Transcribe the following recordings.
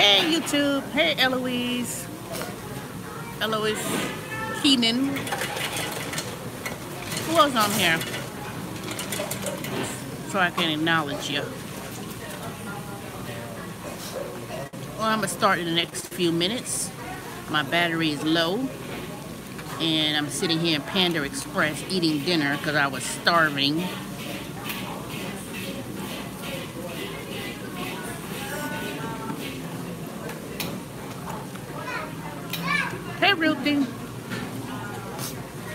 Hey YouTube, hey Eloise Keenan. Who else on here? So I can acknowledge you. Well, I'm gonna start in the next few minutes. My battery is low, and I'm sitting here in Panda Express eating dinner because I was starving. Hey Ruthie,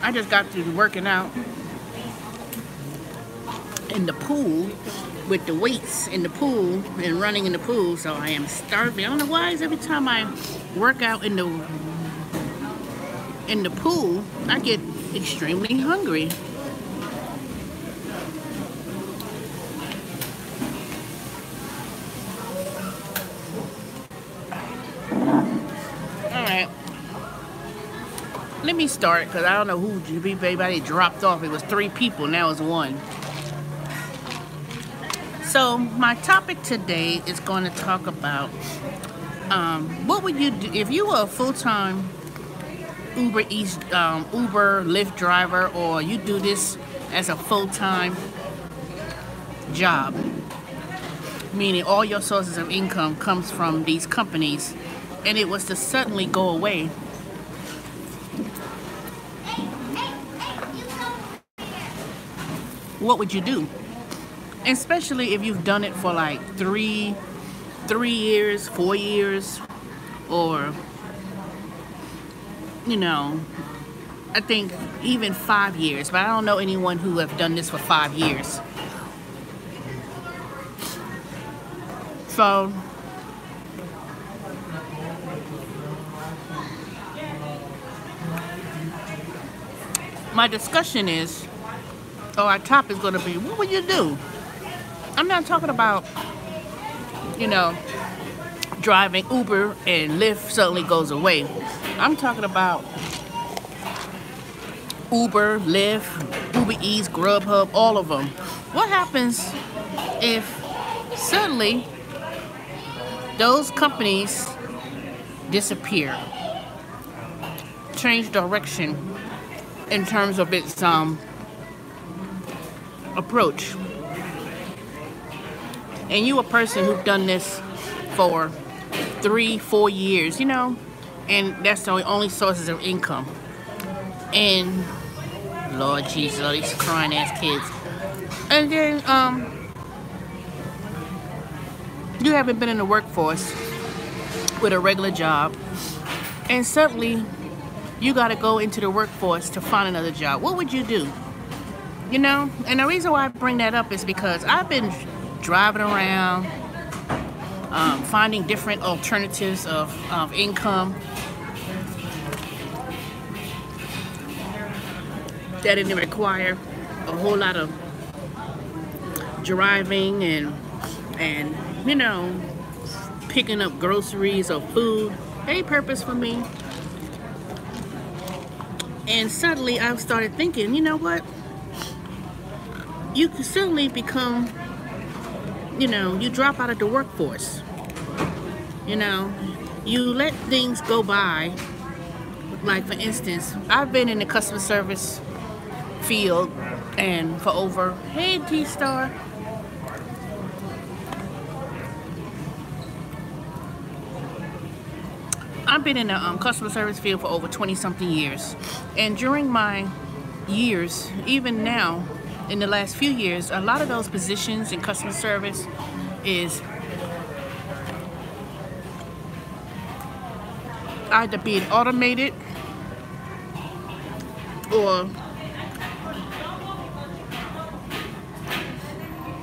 I just got through working out in the pool with the weights in the pool and running in the pool, so I am starving. I don't know why is every time I work out in the pool, I get extremely hungry. Alright. Let me start, because I don't know who everybody dropped off. It was 3 people, now it's 1. So my topic today is going to talk about what would you do if you were a full-time Uber Lyft driver, or you do this as a full-time job, meaning all your sources of income comes from these companies, and it was to suddenly go away. What would you do? Especially if you've done it for like 3 years, 4 years, or, you know, I think even 5 years, but I don't know anyone who have done this for 5 years. So, my discussion is, or our topic is going to be, what would you do? I'm not talking about, you know, driving Uber and Lyft suddenly goes away. I'm talking about Uber, Lyft, Uber Eats, Grubhub, all of them. What happens if suddenly those companies disappear, change direction in terms of its approach? And you a person who've done this for 3-4 years, you know, and that's the only sources of income. And Lord Jesus, all these crying ass kids. And then you haven't been in the workforce with a regular job, and suddenly you got to go into the workforce to find another job. What would you do? You know, and the reason why I bring that up is because I've been driving around, finding different alternatives of income that didn't require a whole lot of driving and you know, picking up groceries or food. Any purpose for me. And suddenly I've started thinking, you know what? You can suddenly become, you know, you drop out of the workforce. You know, you let things go by. Like, for instance, I've been in the customer service field and for over, hey T-Star. I've been in the customer service field for over 20-something years. And during my years, even now, in the last few years, a lot of those positions in customer service is either being automated or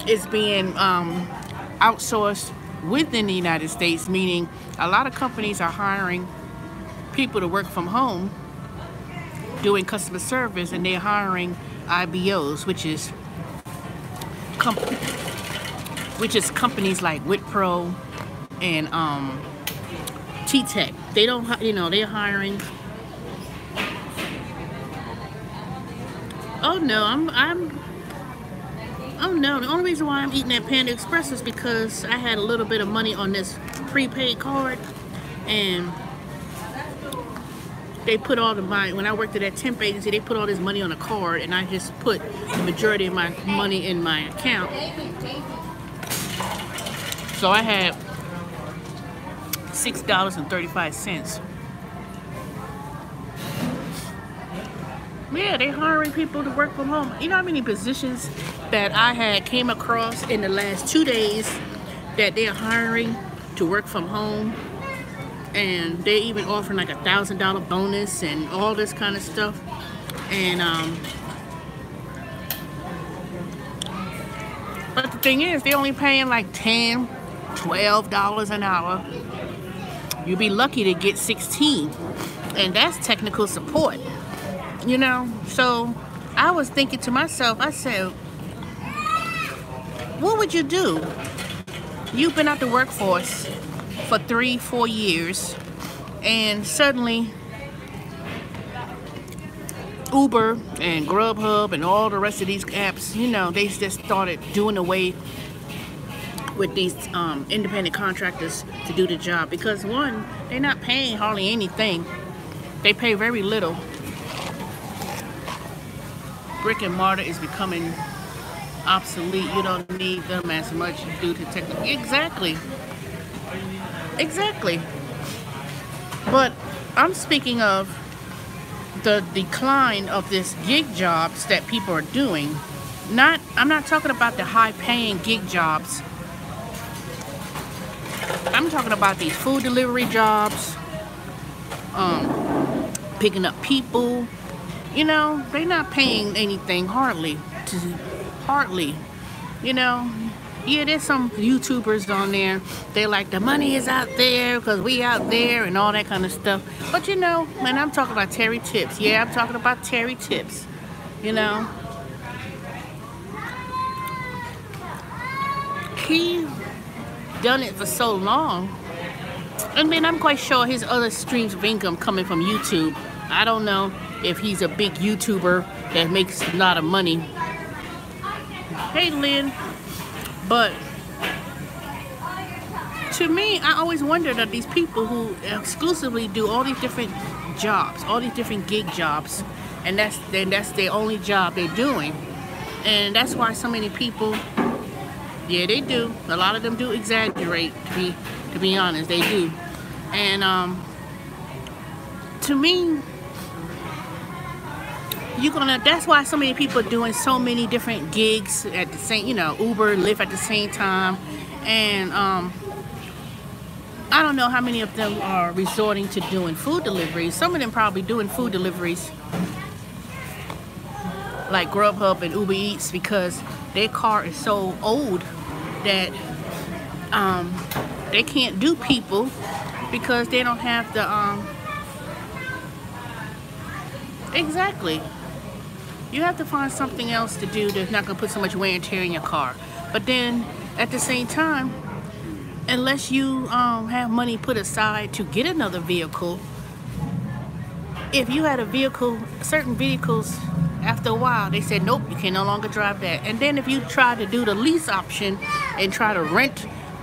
it's being outsourced within the United States, meaning a lot of companies are hiring people to work from home doing customer service, and they're hiring IBOs, which is companies like Wipro and T-Tech. They don't, you know, they're hiring. Oh no, Oh no, the only reason why I'm eating at Panda Express is because I had a little bit of money on this prepaid card, and they put all the money, when I worked at that temp agency, they put all this money on a card, and I just put the majority of my money in my account. So I had $6.35. Yeah, they hiring people to work from home. You know how many positions that I had came across in the last 2 days that they're hiring to work from home, and they're even offering like $1,000 bonus and all this kind of stuff. And but the thing is, they're only paying like $10, $12 an hour. You'd be lucky to get 16, and that's technical support. You know, so I was thinking to myself, I said, what would you do? You've been out the workforce for 3-4 years, and suddenly Uber and Grubhub and all the rest of these apps, you know, they just started doing away with these independent contractors to do the job, because one, they're not paying hardly anything. They pay very little. Brick and mortar is becoming obsolete. You don't need them as much due to technology. Exactly. But I'm speaking of the decline of this gig jobs that people are doing. I'm not talking about the high-paying gig jobs. I'm talking about these food delivery jobs, picking up people. You know, they're not paying anything hardly. You know, yeah, there's some YouTubers on there. They're like, the money is out there because we out there and all that kind of stuff. But you know, man, I'm talking about Terry Tips. Yeah, I'm talking about Terry Tips. You know, he done it for so long. I mean, I'm quite sure his other streams of income coming from YouTube. I don't know if he's a big YouTuber that makes a lot of money. Hey, Lynn. But to me, I always wondered that these people who exclusively do all these different jobs, all these different gig jobs, and that's their only job they're doing. And that's why so many people, yeah, they do. A lot of them do exaggerate, to be honest, they do. And to me, that's why so many people are doing so many different gigs at the same, you know, Uber, Lyft at the same time. And I don't know how many of them are resorting to doing food deliveries. Some of them probably doing food deliveries like Grubhub and Uber Eats, because their car is so old that they can't do people because they don't have the exactly. You have to find something else to do that's not going to put so much wear and tear in your car. But then, at the same time, unless you have money put aside to get another vehicle, if you had a vehicle, certain vehicles, after a while, they said, nope, you can no longer drive that. And then if you try to do the lease option and try to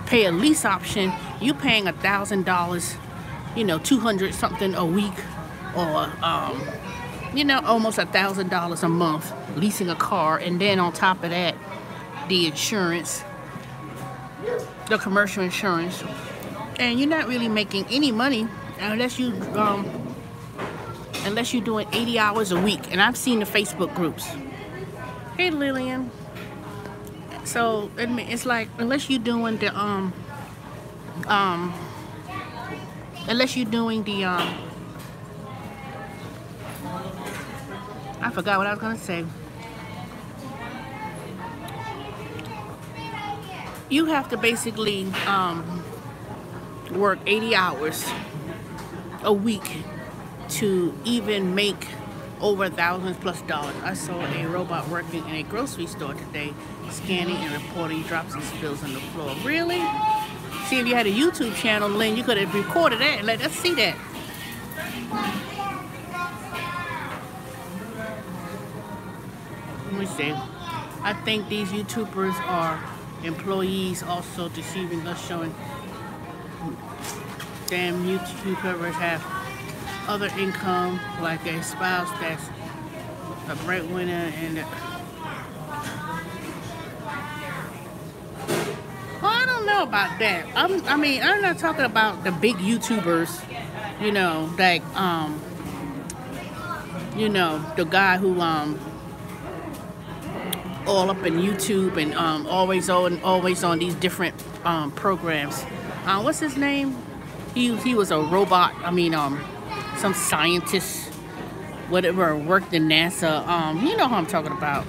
pay a lease option, you're paying $1,000, you know, $200 something a week, or you know, almost $1,000 a month leasing a car. And then on top of that, the insurance, the commercial insurance, and you're not really making any money unless you're doing 80 hours a week. And I've seen the Facebook groups. Hey, Lillian. So it's like, unless you're doing the I forgot what I was gonna say. You have to basically work 80 hours a week to even make over $1,000+ I saw a robot working in a grocery store today, scanning and reporting drops and spills on the floor. Really? See, if you had a YouTube channel, Lynn, you could have recorded that and let us see that. Let me see. I think these YouTubers are employees also deceiving us, showing damn YouTubers have other income, like a spouse that's a breadwinner and well, I don't know about that. I mean, I'm not talking about the big YouTubers, you know, like you know, the guy who all up in YouTube and always on these different programs. What's his name? He was a robot. I mean, some scientist, whatever, worked in NASA. You know who I'm talking about?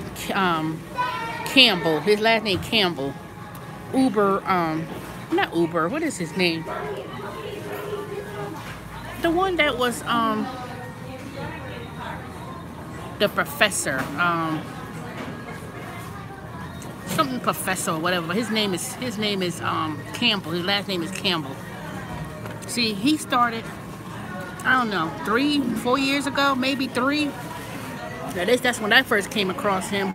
Campbell. His last name Campbell. Uber. Not Uber. What is his name? The one that was the professor. Something professor or whatever. His name is Campbell. His last name is Campbell. See, he started, I don't know, 3-4 years ago, maybe 3. That's when I first came across him.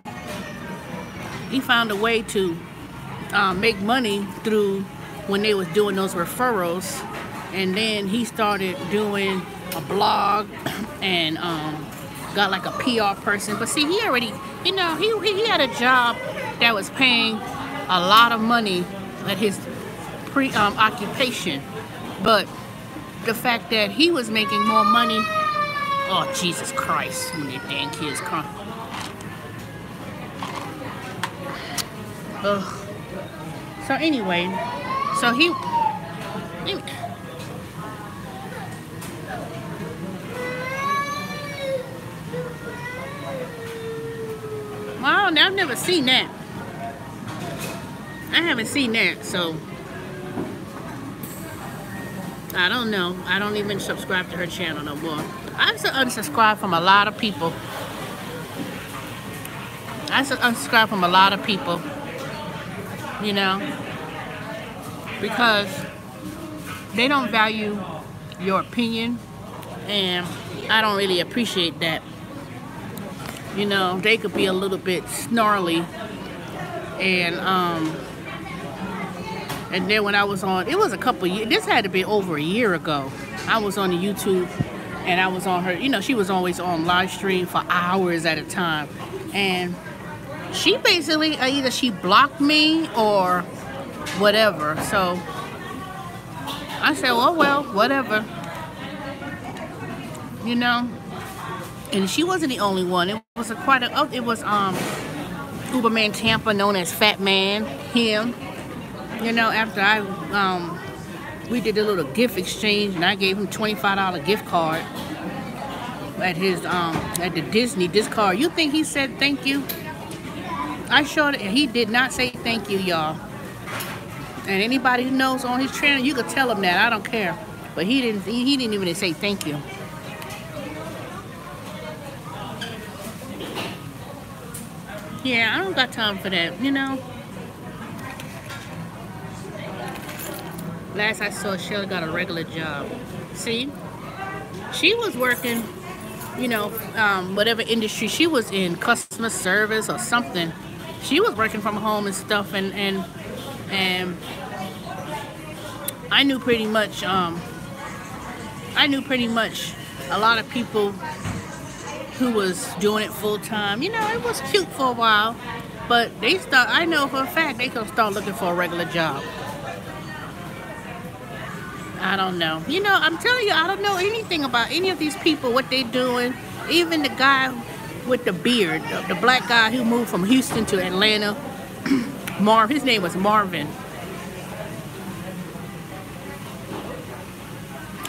He found a way to make money through when they was doing those referrals, and then he started doing a blog and got like a PR person. But see, he already, you know, he had a job that was paying a lot of money at his occupation, but the fact that he was making more money, oh Jesus Christ, when their damn kids come. Ugh. So anyway, so he well, I've never seen that. I haven't seen that, so I don't know. I don't even subscribe to her channel no more. I've unsubscribed from a lot of people. I unsubscribe from a lot of people, you know, because they don't value your opinion, and I don't really appreciate that. You know, they could be a little bit snarly, and then when I was on, it was a couple years, this had to be over a year ago. I was on the YouTube and I was on her, you know, she was always on live stream for hours at a time. And she basically, either she blocked me or whatever. So I said, well, whatever. You know? And she wasn't the only one. It was Uberman Tampa, known as Fat Man, him. You know, after we did a little gift exchange, and I gave him $25 gift card at his at the Disney card. You think he said thank you? I showed it, and he did not say thank you, y'all. And anybody who knows on his channel, you could tell him that. I don't care, but he didn't even say thank you. Yeah, I don't got time for that, you know. Last I saw, Shelly got a regular job. See, she was working, you know, whatever industry she was in, customer service or something. She was working from home and stuff, and I knew pretty much a lot of people who was doing it full time. You know, it was cute for a while, but I know for a fact they gonna start looking for a regular job. I don't know. You know, I'm telling you, I don't know anything about any of these people, what they doing. Even the guy with the beard, the black guy who moved from Houston to Atlanta, his name was Marvin.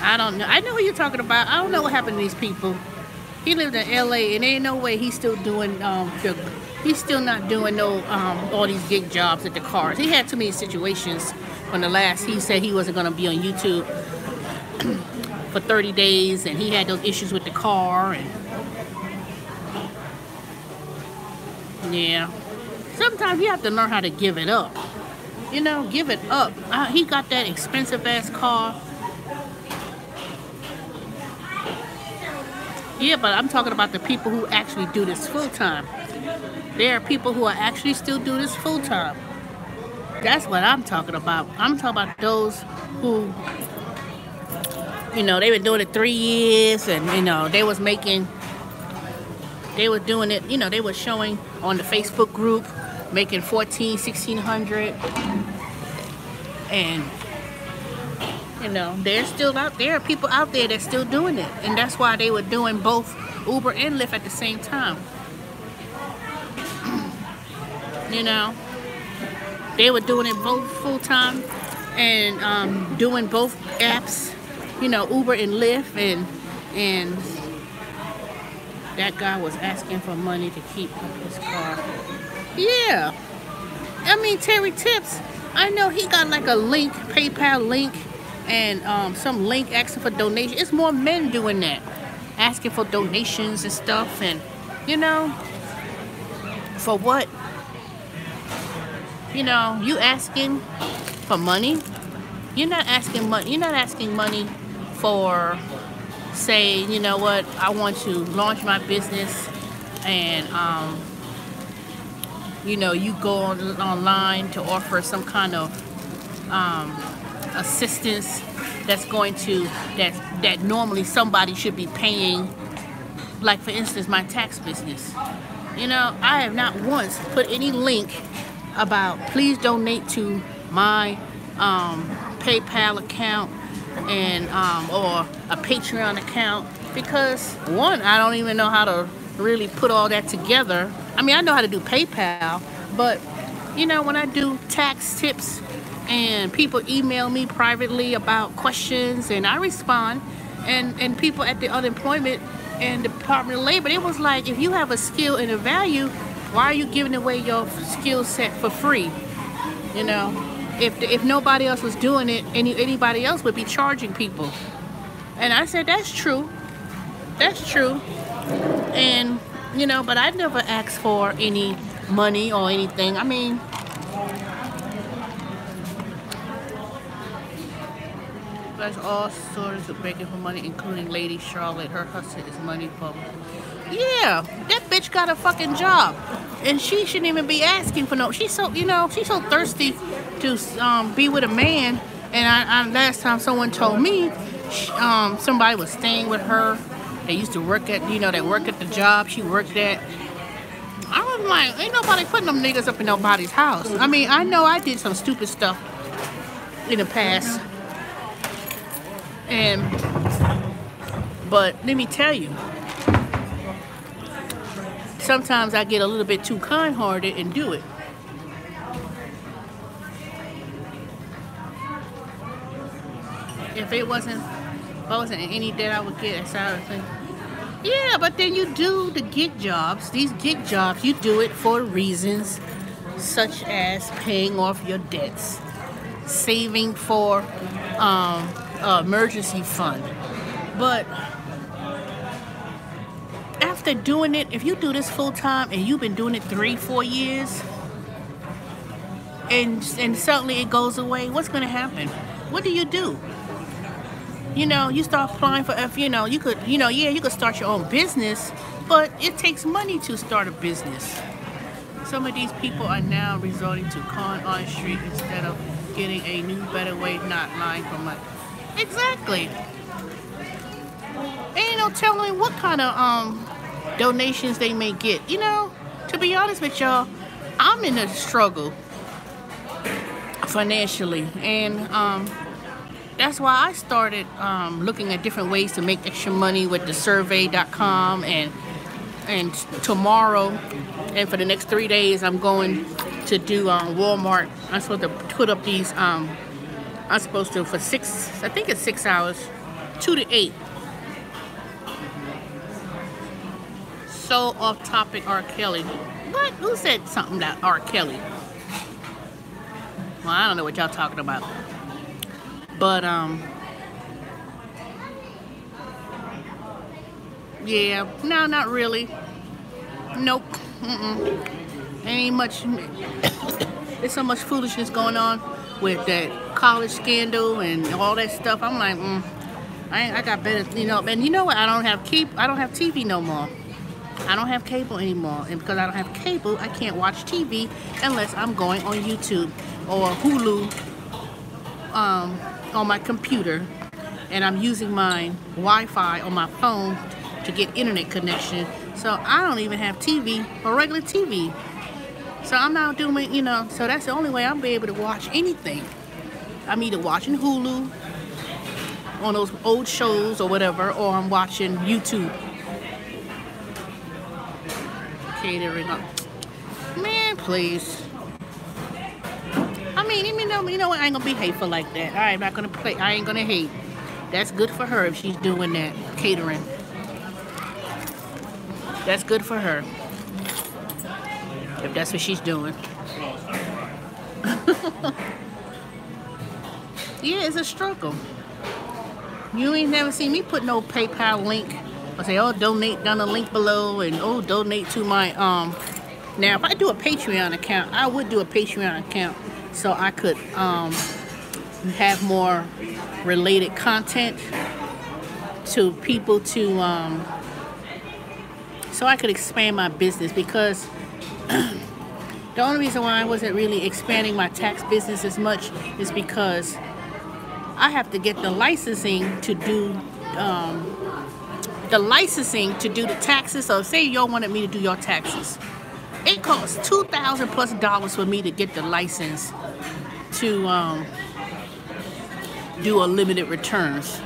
I don't know. I know who you're talking about. I don't know what happened to these people. He lived in LA, and ain't no way he's still doing he's still not doing no all these gig jobs at the cars. He had too many situations. When he said he wasn't going to be on YouTube for 30 days, and he had those issues with the car, and yeah, sometimes you have to learn how to give it up. You know, give it up. He got that expensive ass car. Yeah, but I'm talking about the people who actually do this full time. There are people who are actually still doing this full time. That's what I'm talking about. I'm talking about those who, they've been doing it 3 years, and they were doing it. They were showing on the Facebook group, making 1,400, 1,600, and they're still out there. Are people out there that's still doing it, and that's why they were doing both Uber and Lyft at the same time. They were doing it both full time and doing both apps, Uber and Lyft, and that guy was asking for money to keep his car. Yeah, I mean, Terry Tips, I know he got like a link, PayPal link, and some link asking for donations. It's more men doing that, asking for donations and stuff, and for what? You asking for money. You're not asking money. You're not asking money for, say, you know what, I want to launch my business, and you go online to offer some kind of assistance that's going to that normally somebody should be paying. Like, for instance, my tax business. I have not once put any link about please donate to my PayPal account and or a Patreon account, because one, I don't even know how to really put all that together. I mean, I know how to do PayPal, but when I do tax tips and people email me privately about questions and I respond, and people at the unemployment and Department of Labor, it was like, if you have a skill and a value, why are you giving away your skill set for free? If nobody else was doing it, anybody else would be charging people. And I said, that's true. That's true. And, but I never asked for any money or anything. I mean, there's all sorts of begging for money, including Lady Charlotte. Her hustle is money for. Yeah, that bitch got a fucking job, and she shouldn't even be asking for no. She's so she's so thirsty to be with a man. And I last time someone told me somebody was staying with her. They used to work at they work at the job she worked at. I was like, ain't nobody putting them niggas up in nobody's house. I mean, I know I did some stupid stuff in the past, but let me tell you. Sometimes I get a little bit too kind-hearted and do it. If it wasn't any debt I would get, that's how I think. Yeah, but then you do the gig jobs. These gig jobs, you do it for reasons such as paying off your debts, saving for emergency fund. But after doing it, if you do this full time and you've been doing it 3-4 years, and suddenly it goes away, what's going to happen? What do? You start applying for you could you could start your own business, but it takes money to start a business. Some of these people are now resorting to con on the street instead of getting a new, better way, not lying for money. Exactly. Ain't no telling what kind of donations they may get. To be honest with y'all, I'm in a struggle financially, and that's why I started looking at different ways to make extra money with the survey.com, and tomorrow and for the next 3 days I'm going to do Walmart. I'm supposed to put up these I'm supposed to for 6 hours, 2 to 8. So off topic, R. Kelly. What? Who said something about R. Kelly? Well, I don't know what y'all talking about. But yeah, no, not really. Nope. Ain't much. There's so much foolishness going on with that college scandal and all that stuff. I'm like, I got better, and you know what? I don't have TV no more. I don't have cable anymore, and because I don't have cable, I can't watch TV unless I'm going on YouTube or Hulu on my computer, and I'm using my Wi-Fi on my phone to get internet connection. So I don't even have TV or regular TV. So I'm not doing, you know, so that's the only way I'll be able to watch anything. I'm either watching Hulu on those old shows or whatever, or I'm watching YouTube. Catering up. Man, please. I mean, you know what? I ain't gonna be hateful like that. I'm not gonna play. I ain't gonna hate. That's good for her if she's doing that, catering. That's good for her. If that's what she's doing. Yeah, it's a struggle. You ain't never seen me put no PayPal link. I say, oh, donate down the link below, and oh, donate to my Now, if I do a Patreon account, I would do a Patreon account so I could have more related content to people to so I could expand my business, because the only reason why I wasn't really expanding my tax business as much is because I have to get the licensing to do the taxes. So say y'all wanted me to do your taxes, it costs $2,000+ for me to get the license to do unlimited returns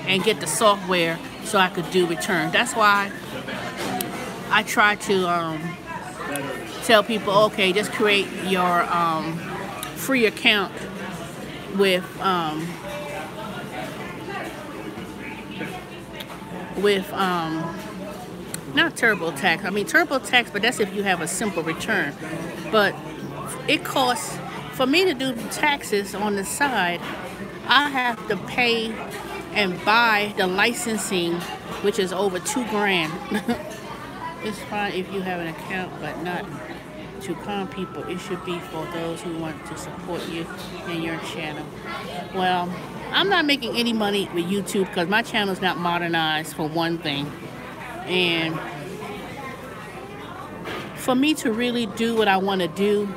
and get the software so I could do returns. That's why I try to tell people, okay, just create your free account with not TurboTax. I mean TurboTax, but that's if you have a simple return. But it costs, for me to do taxes on the side, I have to pay and buy the licensing, which is over $2,000. It's fine if you have an account, but not to con people. It should be for those who want to support you and your channel. Well, I'm not making any money with YouTube because my channel is not modernized, for one thing. And for me to really do what I want to do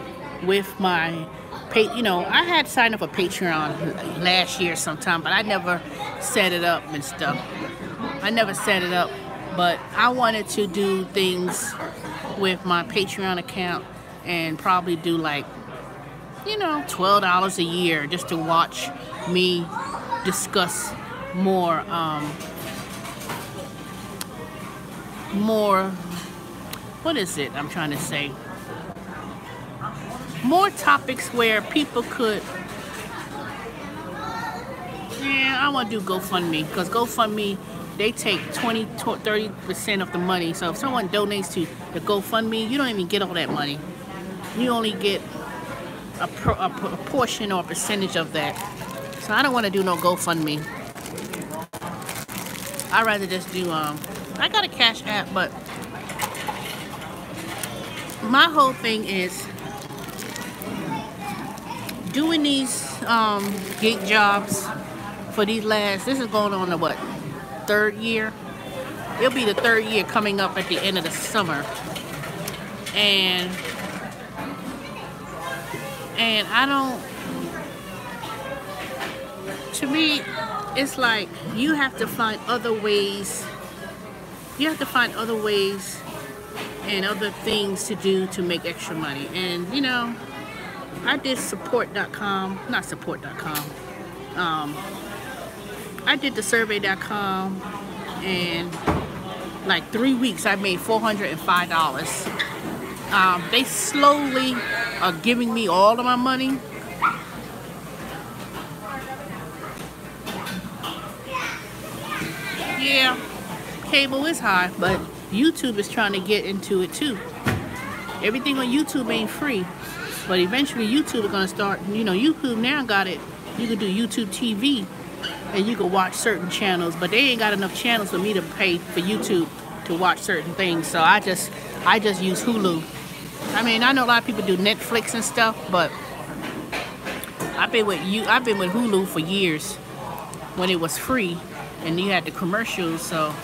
with my you know, I had signed up for Patreon last year sometime, but I never set it up and stuff. I never set it up, but I wanted to do things with my Patreon account and probably do, like, you know, $12 a year just to watch me discuss more what is it I'm trying to say? More topics where people could, yeah, I want to do GoFundMe, because GoFundMe, they take 20-30% of the money. So if someone donates to the GoFundMe, you don't even get all that money. You only get a portion or a percentage of that. So I don't want to do no GoFundMe. I'd rather just do, I got a Cash App, but my whole thing is doing these gig jobs for these this is going on the what, 3rd year? It'll be the 3rd year coming up at the end of the summer. And I don't, to me, it's like you have to find other ways. You have to find other ways and other things to do to make extra money. And, you know, I did support.com, not support.com. I did the survey.com, and like 3 weeks I made $405. They slowly are giving me all of my money. Yeah, cable is high, but YouTube is trying to get into it too. Everything on YouTube ain't free, but eventually YouTube is gonna start, you know, YouTube now got it. You can do YouTube TV and you can watch certain channels, but they ain't got enough channels for me to pay for YouTube to watch certain things. So I just use Hulu. I mean, I know a lot of people do Netflix and stuff, but I've been with Hulu for years when it was free and you had the commercials. So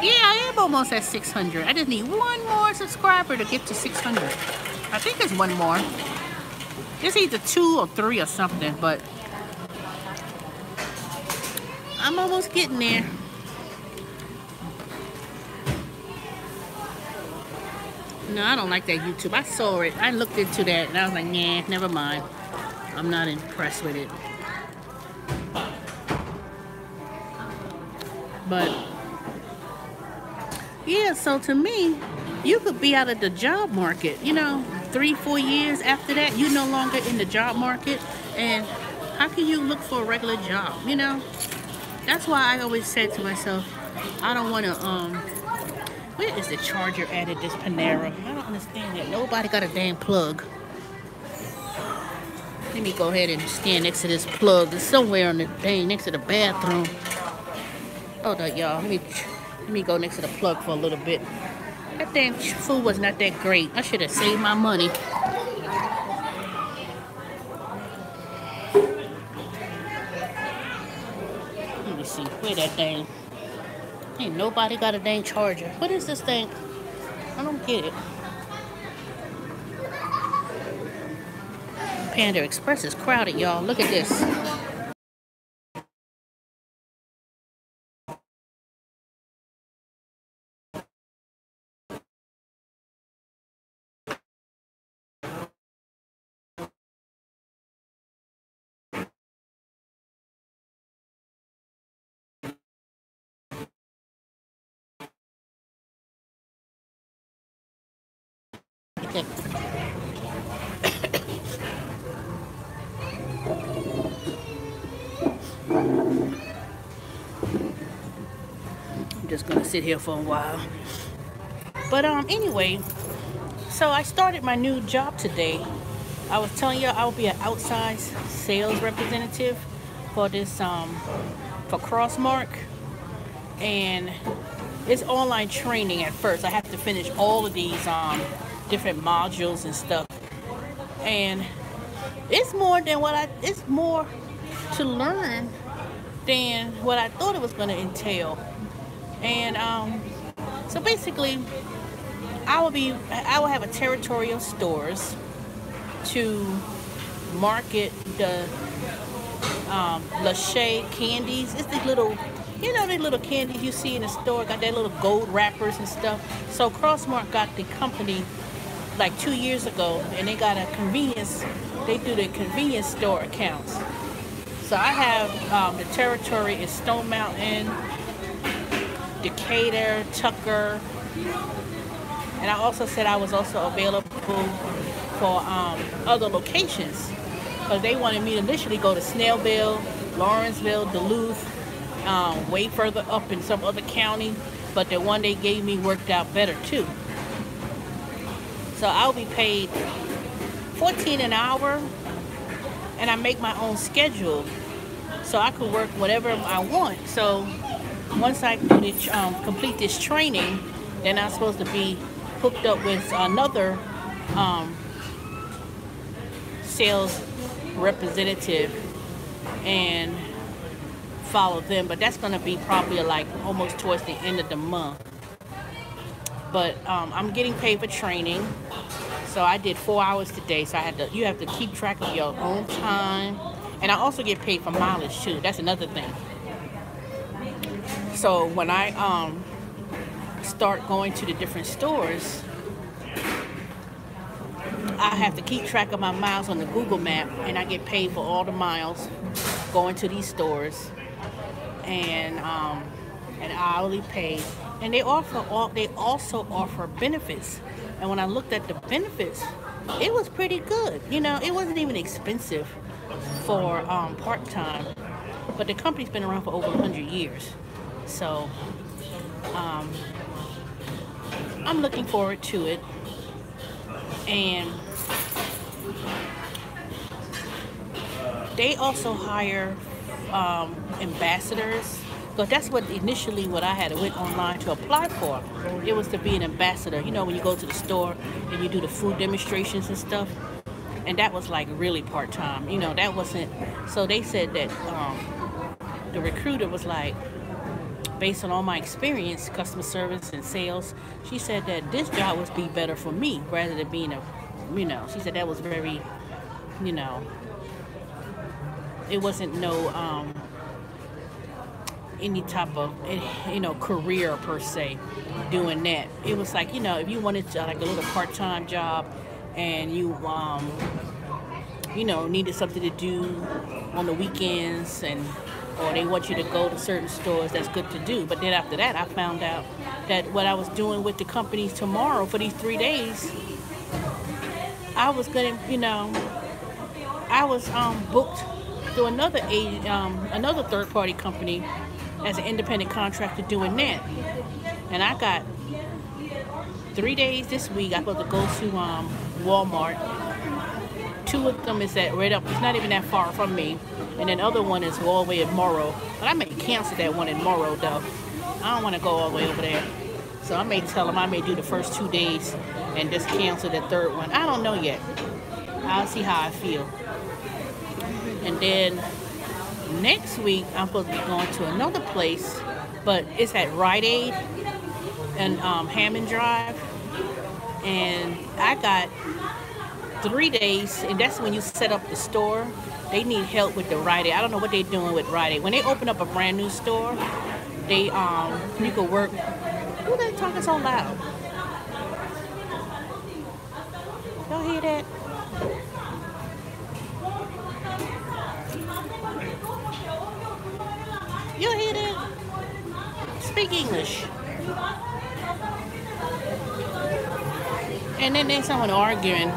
Yeah, I am almost at 600. I just need one more subscriber to get to 600. I think it's one more. It's either 2 or 3 or something, but I'm almost getting there. No, I don't like that YouTube. I saw it. I looked into that and I was like, nah, never mind. I'm not impressed with it. But yeah, so to me, you could be out of the job market, you know, 3-4 years after that, you're no longer in the job market. And how can you look for a regular job, you know? That's why I always said to myself, I don't want to, where is the charger at this Panera? I don't understand that. Nobody got a damn plug. Let me go ahead and stand next to this plug. It's somewhere on the thing next to the bathroom. Hold on, y'all. Let me go next to the plug for a little bit. That damn food was not that great. I should have saved my money. Let me see. Where that thing? Ain't nobody got a dang charger. What is this thing? I don't get it. Panda Express is crowded, y'all. Look at this. Okay. I'm just gonna sit here for a while. But anyway, so I started my new job today. I was telling you I'll be an outside sales representative for this for Crossmark, and it's online training at first. I have to finish all of these different modules and stuff, and it's more to learn than what I thought it was going to entail. And so basically, I will have a territory of stores to market the Lachey candies. It's these little, you know, the little candies you see in the store, got that little gold wrappers and stuff. So Crossmark got the company like 2 years ago, and they got a convenience, they do the convenience store accounts. So I have the territory is Stone Mountain, Decatur, Tucker, and I also said I was also available for other locations, because they wanted me to initially go to Snellville, Lawrenceville, Duluth, way further up in some other county, but the one they gave me worked out better too. So I'll be paid $14 an hour, and I make my own schedule, so I could work whatever I want. So once I complete this training, then I'm supposed to be hooked up with another sales representative and follow them, but that's going to be probably like almost towards the end of the month. But I'm getting paid for training, so I did 4 hours today. So you have to keep track of your own time, and I also get paid for mileage too. That's another thing. So when I start going to the different stores, I have to keep track of my miles on the Google map, and I get paid for all the miles going to these stores, and an hourly pay. And they also offer benefits. And when I looked at the benefits, it was pretty good. You know, it wasn't even expensive for part-time. But the company's been around for over 100 years. So I'm looking forward to it. And they also hire ambassadors. Because that's what initially what I had went online to apply for. It was to be an ambassador. You know, when you go to the store and you do the food demonstrations and stuff. And that was like really part-time. You know, that wasn't. So they said that the recruiter was like, based on all my experience, customer service and sales, she said that this job would be better for me rather than being a, she said that was very, you know, it wasn't no any type of career per se doing that. It was like, if you wanted to, like a little part-time job and you needed something to do on the weekends, and or they want you to go to certain stores, that's good to do. But then after that, I found out that what I was doing with the companies tomorrow for these 3 days, I was gonna, I was booked through another third-party company as an independent contractor doing that. And I got 3 days this week. I'm supposed to go to Walmart. 2 of them is right up. It's not even that far from me. And then the other one is all the way in Morrow. But I may cancel that one in Morrow though. I don't want to go all the way over there. So I may tell them I may do the first 2 days and just cancel the third one. I don't know yet. I'll see how I feel. And then next week I'm supposed to be going to another place, but it's at Rite Aid and Hammond Drive. And I got 3 days, and that's when you set up the store. They need help with the Rite Aid. I don't know what they're doing with Rite Aid. When they open up a brand new store, they you can work. Who they talking so loud? Y'all hear that? You hear that? Speak English. And then there's someone arguing.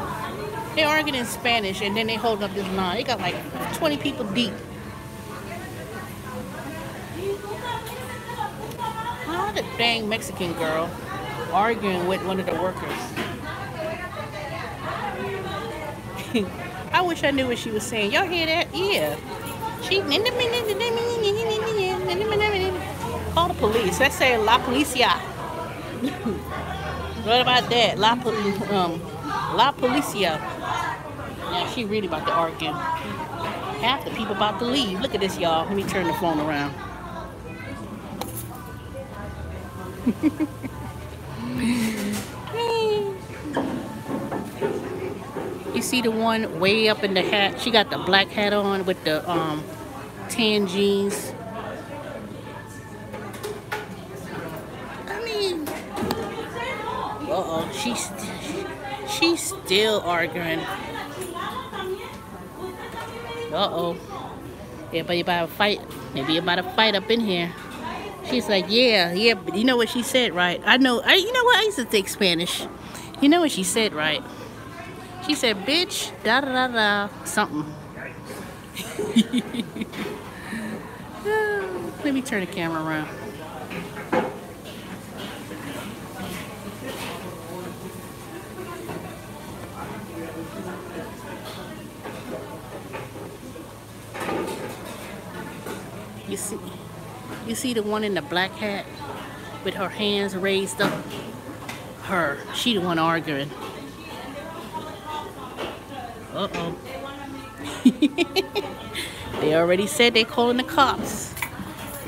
They're arguing in Spanish, and then they hold up this line. They got like 20 people deep. How the dang Mexican girl arguing with one of the workers? I wish I knew what she was saying. Y'all hear that? Yeah. She call the police. Let's say La Policia. What about that? La Policia. Yeah, she really about to argue. Half the people about to leave. Look at this, y'all. Let me turn the phone around. You see the one way up in the hat? She got the black hat on with the tan jeans. I mean, she's still arguing. Everybody about to fight. Maybe about to fight up in here. She's like, yeah, but you know what she said, right? You know what? I used to take Spanish. You know what she said, right? She said, bitch, da da da da, something. Let me turn the camera around. You see the one in the black hat with her hands raised up? She the one arguing. Uh-oh. They already said they calling the cops.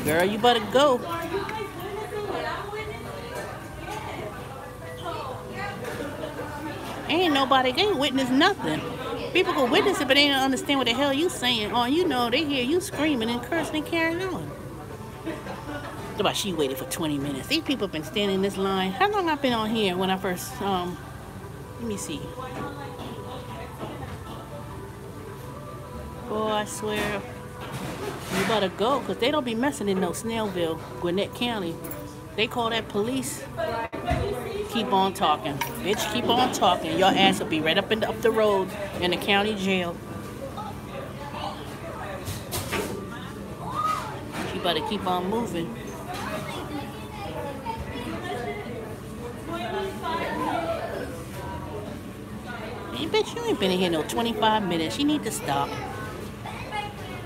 Girl, you better go. They ain't witness nothing. People can witness it, but they don't understand what the hell you saying. All you know, they hear you screaming and cursing and carrying on. About she waited for 20 minutes. These people have been standing in this line. How long I've been on here when I first, let me see. Boy, I swear, you better go, because they don't be messing in no Snellville, Gwinnett County. They call that police. Keep on talking. Bitch, keep on talking. Your ass will be right up the road in the county jail. You better keep on moving. Hey, bitch, you ain't been in here no 25 minutes. You need to stop.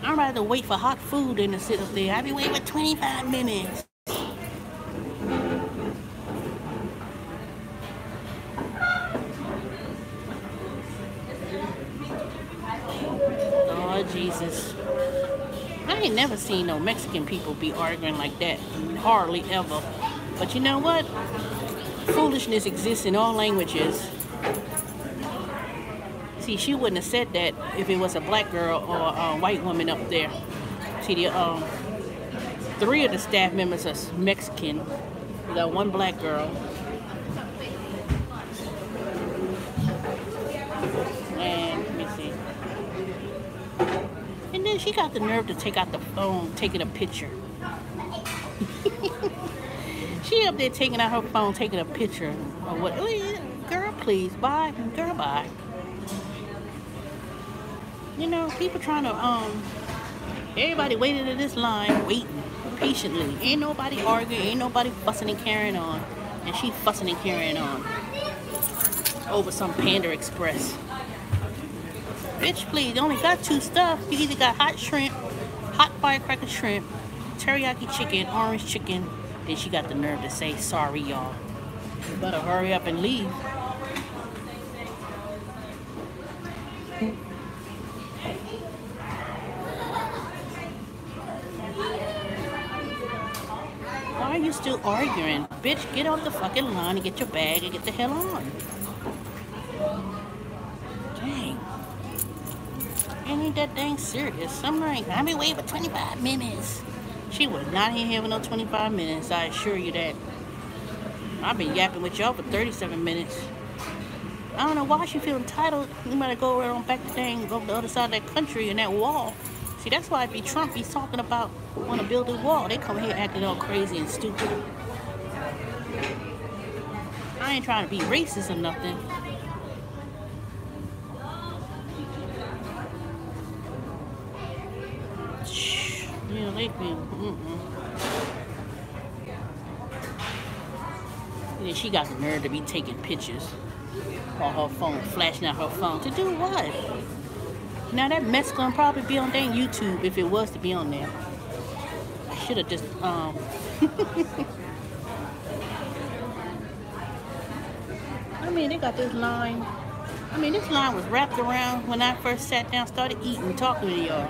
I'd rather wait for hot food than to sit up there. I've been waiting for 25 minutes. Oh, Jesus. I ain't never seen no Mexican people be arguing like that. Hardly ever. But you know what? Foolishness exists in all languages. See, she wouldn't have said that if it was a black girl or a white woman up there. See, the 3 of the staff members are Mexican. We got 1 black girl. And let me see. And then she got the nerve to take out the phone, taking a picture. She up there taking out her phone, taking a picture of what? Girl, please, bye. Girl, bye. You know, people trying to, everybody waiting in this line, waiting patiently. Ain't nobody arguing, ain't nobody fussing and carrying on. And she fussing and carrying on over some Panda Express. Bitch, please, you only got 2 stuff. You either got hot shrimp, hot firecracker shrimp, teriyaki chicken, orange chicken. Then she got the nerve to say, sorry, y'all. You better hurry up and leave. Why are you still arguing? Bitch, get off the fucking line and get your bag and get the hell on. Dang. Ain't that dang serious? I'm like, I've been waiting for 25 minutes. She was not in here for no 25 minutes, I assure you that. I've been yapping with y'all for 37 minutes. I don't know why she feel entitled. You better go around back to dang, go to the other side of that country and that wall. See, that's why it be Trump. He's talking about want to build a wall. They come here acting all crazy and stupid. I ain't trying to be racist or nothing. Yeah, they be. And then she got the nerve to be taking pictures on her phone, flashing out her phone. To do what? Now that mess gonna probably be on dang YouTube if it was to be on there. I should have just I mean, they got this line. I mean, this line was wrapped around when I first sat down, started eating, talking to y'all.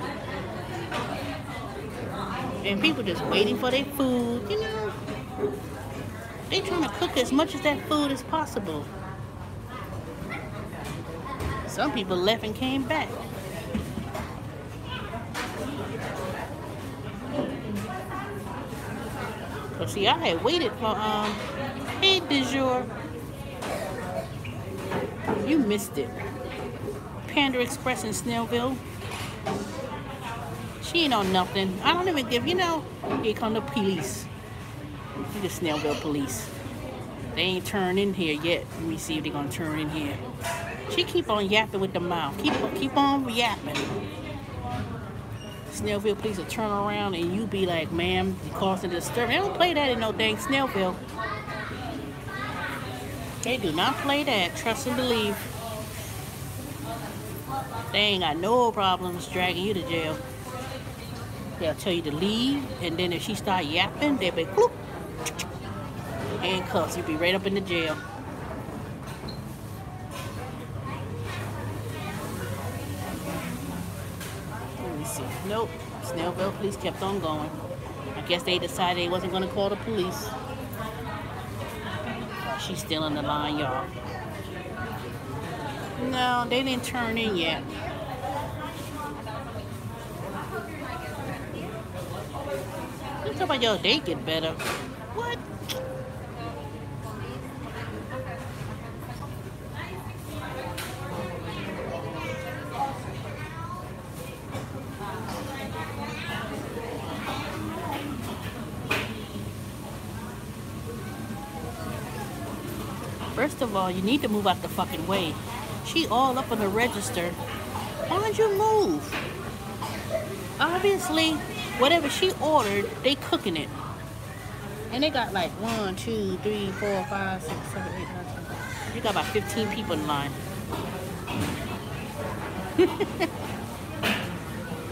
And people just waiting for their food, you know. They trying to cook as much of that food as possible. Some people left and came back. But see, I had waited for, hey, du jour. You missed it. Panda Express in Snellville. She ain't on nothing. I don't even give, you know, here come the police. The Snellville police. They ain't turned in here yet. Let me see if they're gonna turn in here. She keep on yapping with the mouth. Keep on yapping. Snellville police will turn around and you be like, ma'am, you causing disturbance. They don't play that in no dang Snellville. They do not play that. Trust and believe. They ain't got no problems dragging you to jail. They'll tell you to leave, and then if she start yapping, they'll be whoop, handcuffs. You'll be right up in the jail. Let me see. Nope. Snellville police kept on going. I guess they decided they wasn't going to call the police. She's still in the line, y'all. No, they didn't turn in yet. You talk about your day get better. What? First of all, you need to move out the fucking way. She all up on the register. Why don't you move? Obviously, whatever she ordered, they cooking it. And they got like 1, 2, 3, 4, 5, 6, 7, 8, 9, 10. You got about 15 people in line.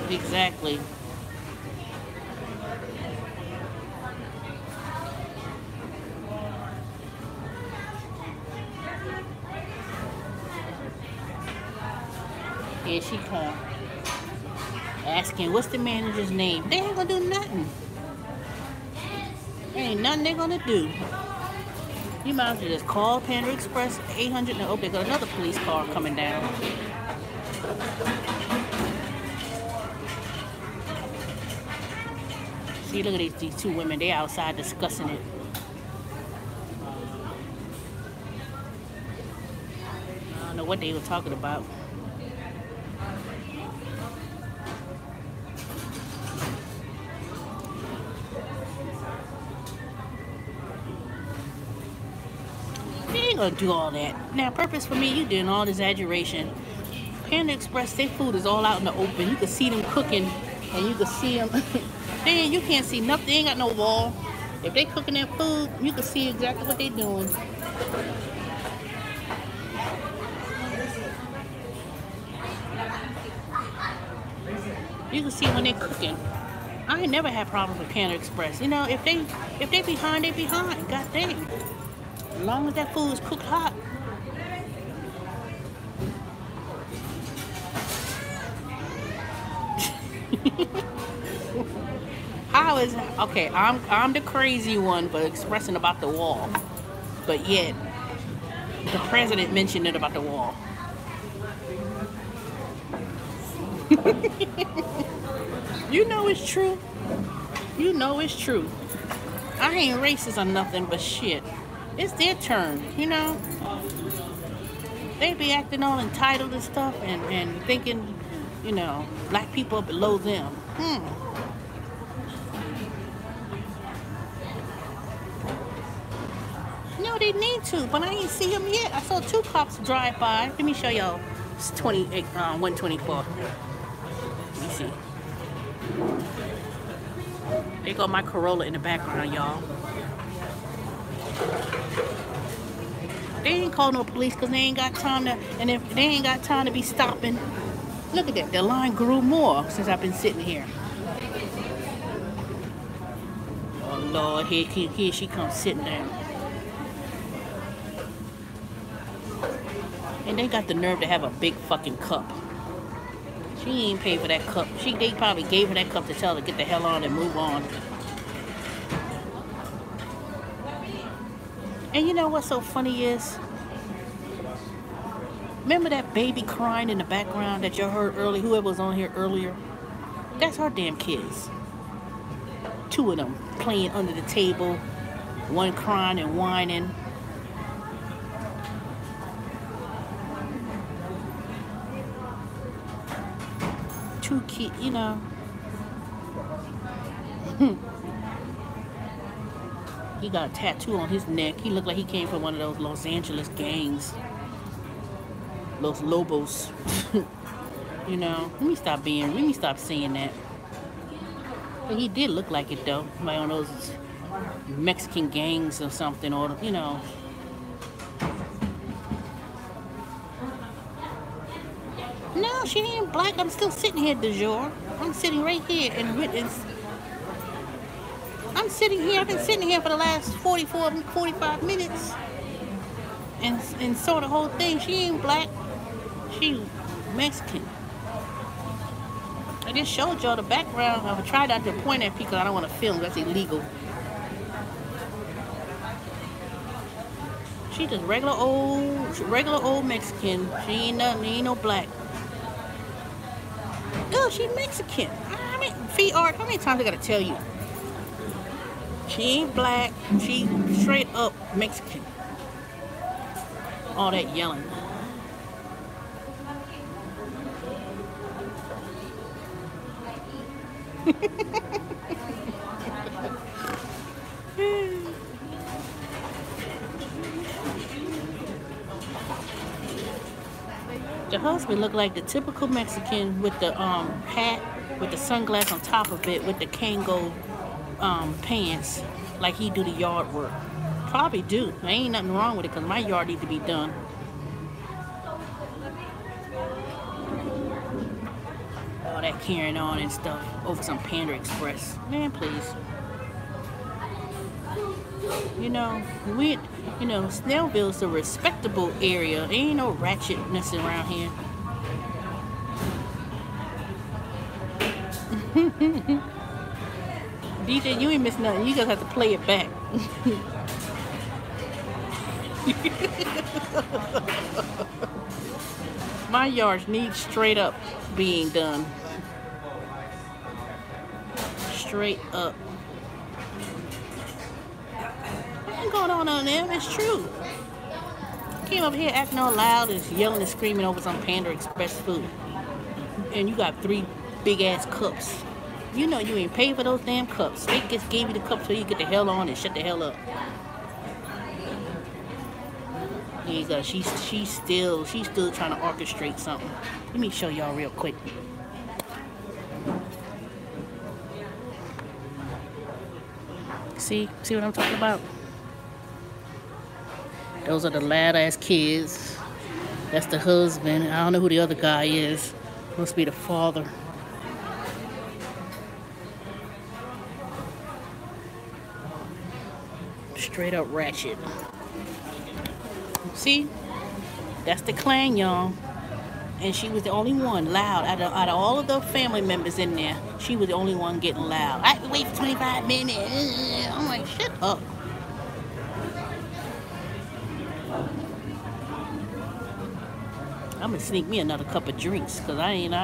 Exactly. Here she come. Asking Mexican. What's the manager's name? They ain't gonna do nothing. There ain't nothing they're gonna do. You might as well just call Panda Express 800. Oh, they got another police car coming down. See, look at these two women. They outside discussing it. I don't know what they were talking about. They ain't gonna do all that. Now, purpose for me, you doing all this exaggeration. Panda Express, their food is all out in the open. You can see them cooking, and you can see them. Then you can't see nothing. They ain't got no wall. If they cooking that food, you can see exactly what they doing. You can see when they're cooking. I ain't never had problems with Panda Express. You know, if they behind, they behind. God dang. As long as that food is cooked hot. How is okay? I'm the crazy one for expressing about the wall, but yet the president mentioned it about the wall. You know it's true. You know it's true. I ain't racist or nothing, but shit, it's their turn. You know, they be acting all entitled and stuff, and thinking, you know, black people are below them. No, they need to, but I ain't see them yet. I saw 2 cops drive by. Let me show y'all. It's 124. Let me see. There go my Corolla in the background, y'all. They ain't call no police because they ain't got time to, and if they ain't got time to be stopping. Look at that. The line grew more since I've been sitting here. Oh, Lord. Here she comes sitting there. And they got the nerve to have a big fucking cup. She ain't paid for that cup. They probably gave her that cup to tell her to get the hell on and move on. And you know what's so funny is? Remember that baby crying in the background that you heard earlier? Whoever was on here earlier? That's her damn kids. 2 of them playing under the table. One crying and whining. Two kids, you know. He got a tattoo on his neck. He looked like he came from one of those Los Angeles gangs. Los Lobos. You know, let me stop saying that. But he did look like it though. Like one of those Mexican gangs or something, or you know. No, she ain't black. I'm still sitting here, du jour. I'm sitting right here I'm sitting here. I've been sitting here for the last 45 minutes. And saw the whole thing. She ain't black. She Mexican. I just showed y'all the background. I tried not to point at people. I don't want to film. That's illegal. She just regular old Mexican. She ain't nothing. Ain't no black. Girl, she Mexican. I mean, feet art. How many times I gotta tell you? She ain't black. She straight up Mexican. All that yelling. The husband looked like the typical Mexican with the hat, with the sunglasses on top of it, with the Kango pants, like he do the yard work. Probably do. There ain't nothing wrong with it because my yard needs to be done. All that carrying on and stuff over some Panda Express. Man, please. You know, Snellville's a respectable area. There ain't no ratchetness around here. DJ, you ain't missing nothing. You just have to play it back. My yard needs straight up being done. Straight up. What's going on there? It's true. Came up here acting all loud and yelling and screaming over some Panda Express food. And you got 3 big ass cups. You know you ain't paid for those damn cups. They just gave you the cups so you get the hell on and shut the hell up. There you go. She's still trying to orchestrate something. Let me show y'all real quick. See what I'm talking about? Those are the loud ass kids. That's the husband. I don't know who the other guy is. Must be the father. Straight up ratchet. See? That's the clan, y'all. And she was the only one loud. Out of all of the family members in there, she was the only one getting loud. I have to wait for 25 minutes. I'm like, shut up. I'm gonna sneak me another cup of drinks, cause I ain't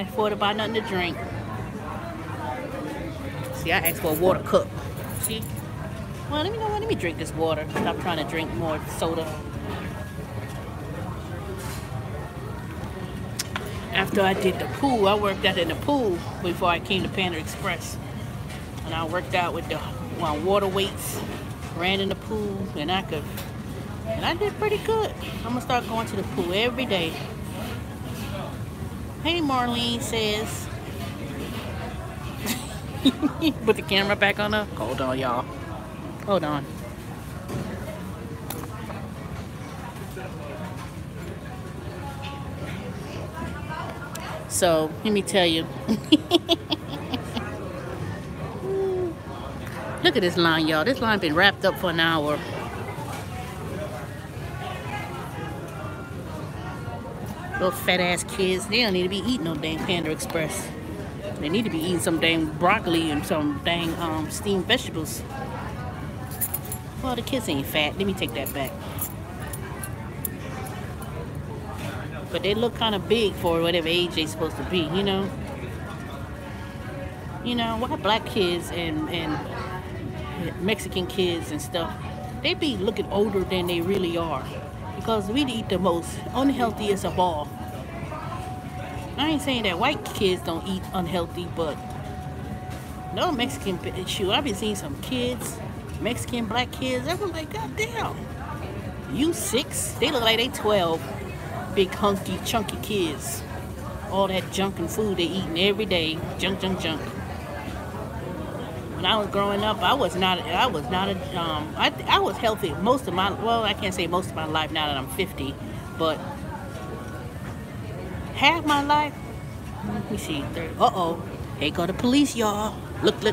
afford to buy nothing to drink. See, I asked for a water cup. See? Well, let me drink this water. Stop trying to drink more soda. After I did the pool, I worked out in the pool before I came to Panda Express. And I worked out with the water weights, ran in the pool, and I did pretty good. I'm gonna start going to the pool every day. Hey, Marlene says. Put the camera back on her. Hold on, y'all. Hold on. So, let me tell you. Look at this line, y'all. This line been wrapped up for an hour. Those fat ass kids, they don't need to be eating no dang Panda Express. They need to be eating some dang broccoli and some dang steamed vegetables. Well, the kids ain't fat. Let me take that back. But they look kind of big for whatever age they're supposed to be, you know? You know, why black kids and Mexican kids and stuff, they be looking older than they really are. Because we eat the most unhealthiest of all. I ain't saying that white kids don't eat unhealthy, but no Mexican, shoot, I've been seeing some kids, Mexican black kids, I was like, God damn, you 6? They look like they 12. Big hunky, chunky kids. All that junk and food they eating every day. Junk. When I was growing up, I was healthy most of my, well, I can't say most of my life now that I'm 50, but half my life, let me see, uh-oh, here go the police, y'all. Look,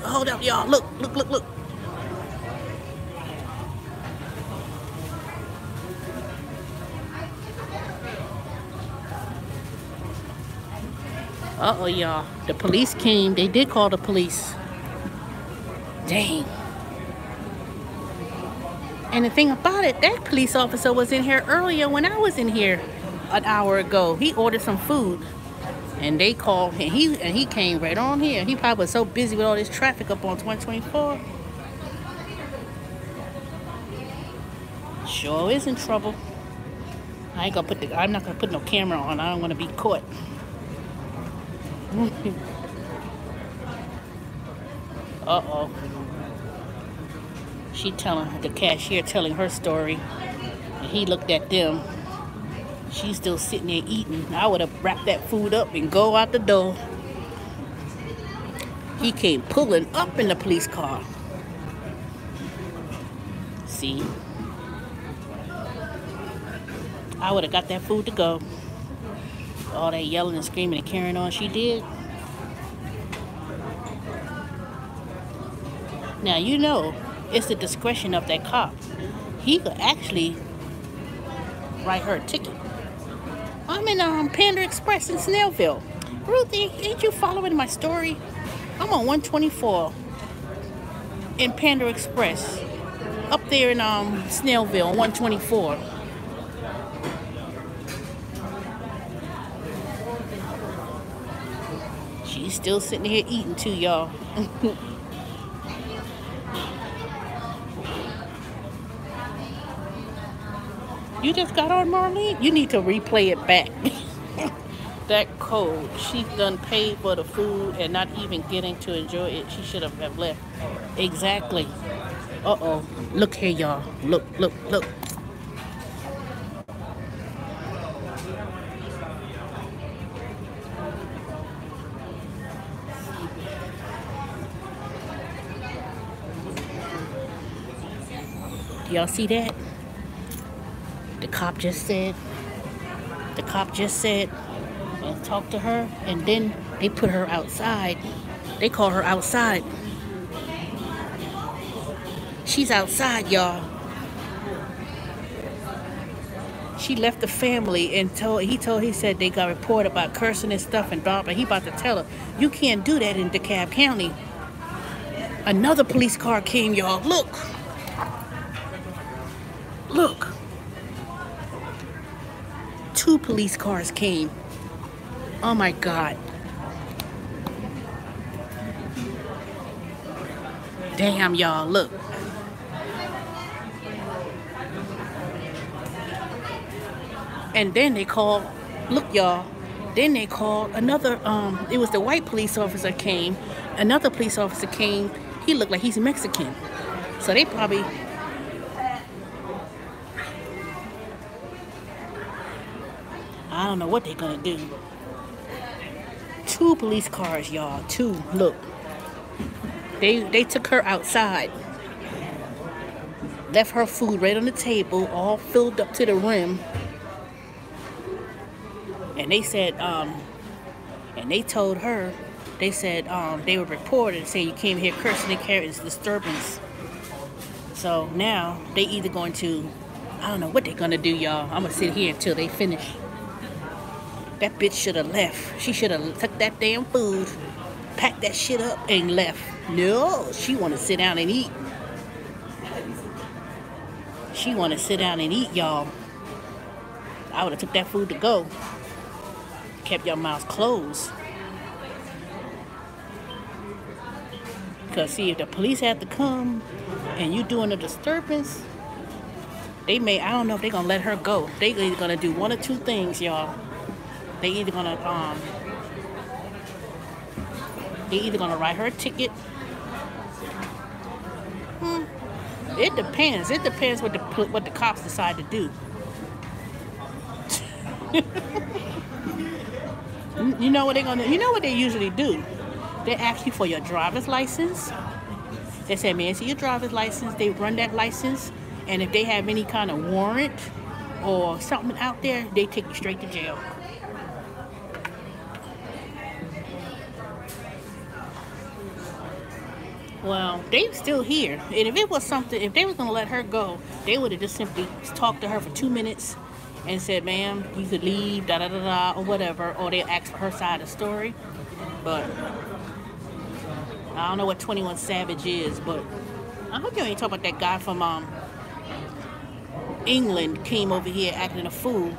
hold up, y'all, look. Uh-oh, y'all, the police came, they did call the police. Dang. And the thing about it, that police officer was in here earlier when I was in here an hour ago. He ordered some food and they called and he came right on here. He probably was so busy with all this traffic up on 124. Sure is in trouble. I'm not gonna put no camera on. I don't want to be caught. Uh-oh. The cashier telling her story. And he looked at them. She's still sitting there eating. I would have wrapped that food up and go out the door. He came pulling up in the police car. See? I would have got that food to go. All that yelling and screaming and carrying on she did. Now, you know, it's the discretion of that cop. He could actually write her a ticket. I'm in Panda Express in Snellville. Ruthie, ain't you following my story? I'm on 124 in Panda Express. Up there in Snellville, 124. She's still sitting here eating too, y'all. You just got on, Marlene? You need to replay it back. That cold. She done paid for the food and not even getting to enjoy it. She should have left. Exactly. Uh-oh. Look here, y'all. Look, look, look. Do y'all see that? The cop just said, and talked to her, and then they put her outside. They call her outside. She's outside, y'all. She left the family and he said they got reported about cursing and stuff and blah, but he about to tell her, you can't do that in DeKalb County. Another police car came, y'all. Look. Look. 2 police cars came. Oh my God. Damn, y'all, look. And then they called, look, y'all. Then they called another, it was the white police officer came. Another police officer came. He looked like he's Mexican. So they probably, I don't know what they're gonna do. 2 police cars, y'all. 2. Look. They took her outside. Left her food right on the table, all filled up to the rim. And they said, and they told her, they said they were reported and saying you came here cursing and carrying disturbance. So now they either going to, I don't know what they're gonna do, y'all. I'm gonna sit here until they finish. That bitch should have left. She should have took that damn food, packed that shit up, and left. No, she want to sit down and eat. She want to sit down and eat, y'all. I would have took that food to go. Kept your mouths closed. Because, see, if the police had to come and you doing a disturbance, they may, I don't know if they're going to let her go. They either going to do one or 2 things, y'all. They either gonna write her a ticket. It depends. It depends what the cops decide to do. You know what they're gonna? You know what they usually do? They ask you for your driver's license. They say, "Man, see your driver's license." They run that license, and if they have any kind of warrant or something out there, they take you straight to jail. Well, they still here. And if it was something, if they was going to let her go, they would have just simply talked to her for 2 minutes and said, ma'am, you could leave, da-da-da-da, or whatever. Or they asked for her side of the story. But I don't know what 21 Savage is, but I hope you ain't talking about that guy from England came over here acting a fool.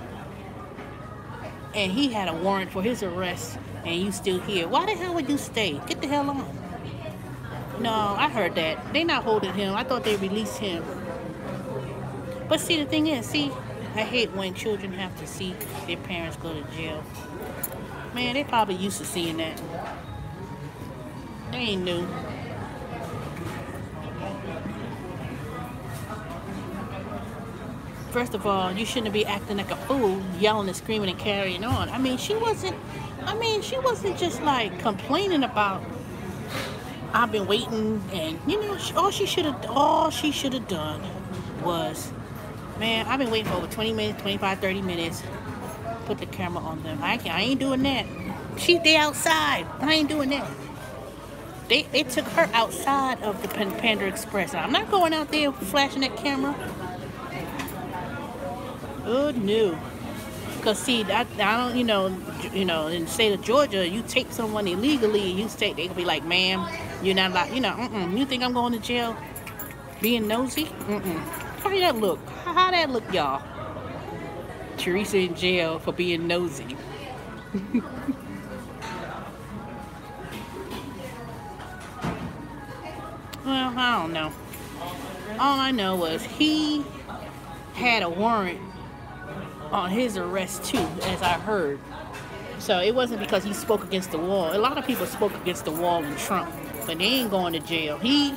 And he had a warrant for his arrest, and you still here. Why the hell would you stay? Get the hell on. No, I heard that. They not holding him. I thought they released him. But see, the thing is, see, I hate when children have to see their parents go to jail. Man, they probably used to seeing that. They ain't new. First of all, you shouldn't be acting like a fool, yelling and screaming and carrying on. I mean, she wasn't just like complaining about, I've been waiting, and you know, all she should have done was, man, I've been waiting for over 20 minutes, 25, 30 minutes. Put the camera on them. I ain't doing that. They outside. I ain't doing that. They took her outside of the Panda Express. I'm not going out there flashing that camera. Oh no. Cause see, I don't, in the state of Georgia, you take someone illegally, and you say they could be like, "Ma'am, you're not like, you think I'm going to jail, being nosy? How did that look? How that look, y'all? Teresa in jail for being nosy. Well, I don't know. All I know was he had a warrant on his arrest too, as I heard. So it wasn't because he spoke against the wall. A lot of people spoke against the wall and Trump, but they ain't going to jail. He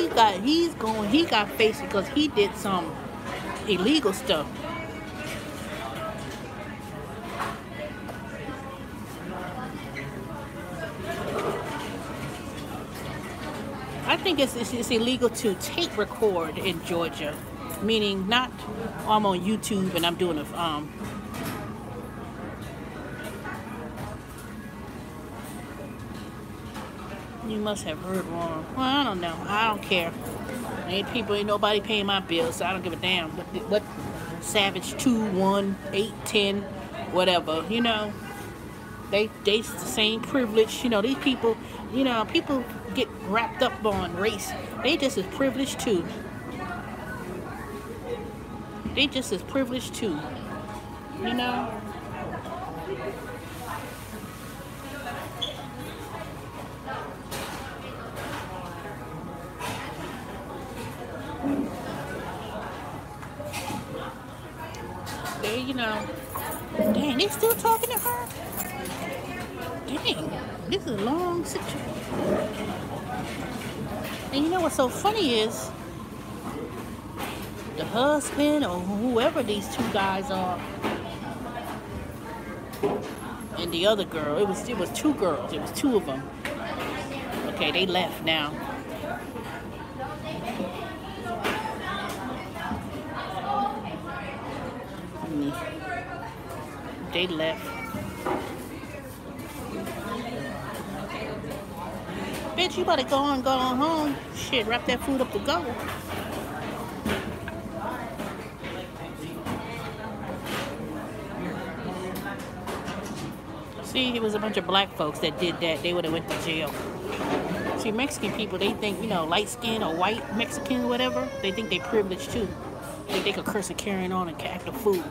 got faced because he did some illegal stuff. I think it's illegal to tape record in Georgia, meaning not I'm on YouTube and I'm doing a You must have heard wrong. Well, I don't know. I don't care. Ain't nobody paying my bills, so I don't give a damn. What Savage 2, 1, 8, 10, whatever. They the same privilege. These people. People get wrapped up on race. They just as privileged too. They just as privileged too. Dang, they still talking to her? Dang, this is a long situation. And what's so funny is the husband or whoever these two guys are and the other girl, it was two girls, it was two of them. Okay, they left now. They left. Bitch, you better go on home. Shit, wrap that food up to go. See, it was a bunch of black folks that did that. They would have went to jail. See, Mexican people, they think, light skin or white Mexican or whatever, they think they privileged too. They could curse and carrying on and act a fool.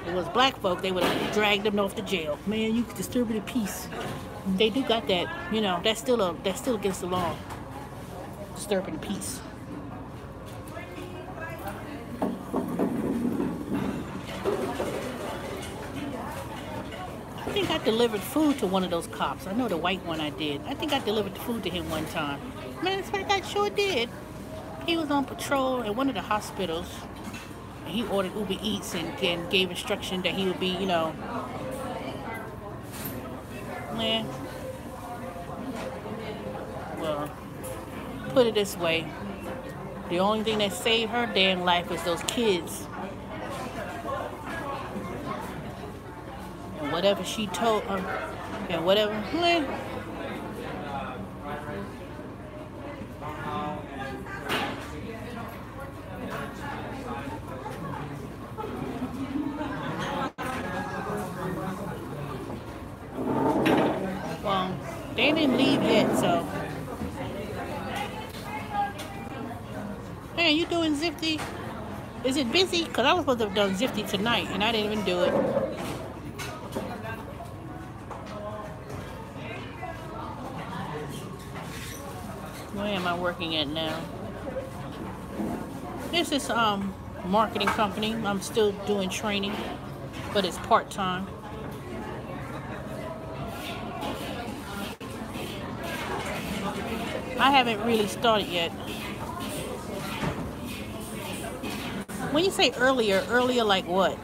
If it was black folk, they would have dragged them off to jail. Man, you disturbing the peace. They do got that, that's still against the law. Disturbing the peace. I think I delivered food to one of those cops. I know the white one I did. I think I delivered the food to him one time. Man, in fact, I sure did. He was on patrol at one of the hospitals. And he ordered Uber Eats and gave instruction that he would be, man. Well, put it this way. The only thing that saved her damn life was those kids. And whatever she told her, and whatever, man. Well, they didn't leave yet, so. Man, you doing Zifty? Is it busy? Because I was supposed to have done Zifty tonight, and I didn't even do it. Where am I working at now? This is marketing company. I'm still doing training, but it's part-time. I haven't really started yet. When you say earlier like what?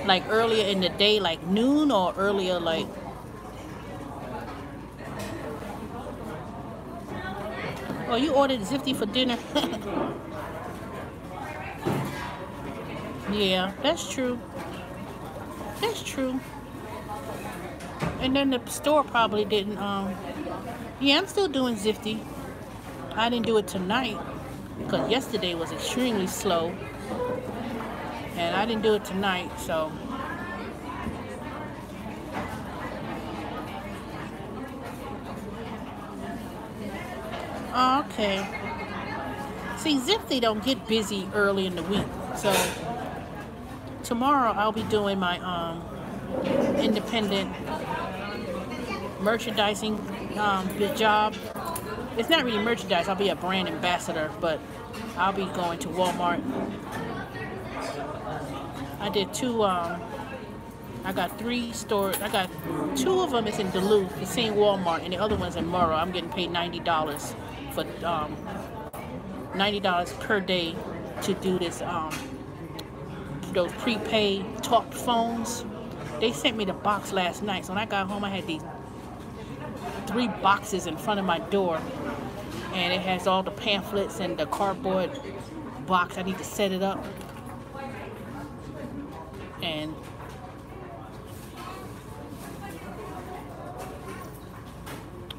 Like earlier in the day, like noon, or earlier like... Oh, you ordered Zifty for dinner? Yeah, that's true. That's true. And then the store probably didn't, yeah, I'm still doing Zifty. I didn't do it tonight because yesterday was extremely slow. And I didn't do it tonight, so. Oh, okay. See, Ziply don't get busy early in the week, so tomorrow I'll be doing my independent merchandising job. It's not really merchandise. I'll be a brand ambassador, but I'll be going to Walmart. I did two. I got 3 stores. I got 2 of them is in Duluth, the same Walmart, and the other one's in Murrow. I'm getting paid $90 for $90 per day to do this. Those prepaid talk phones. They sent me the box last night, so when I got home, I had these 3 boxes in front of my door, and it has all the pamphlets and the cardboard box. I need to set it up, and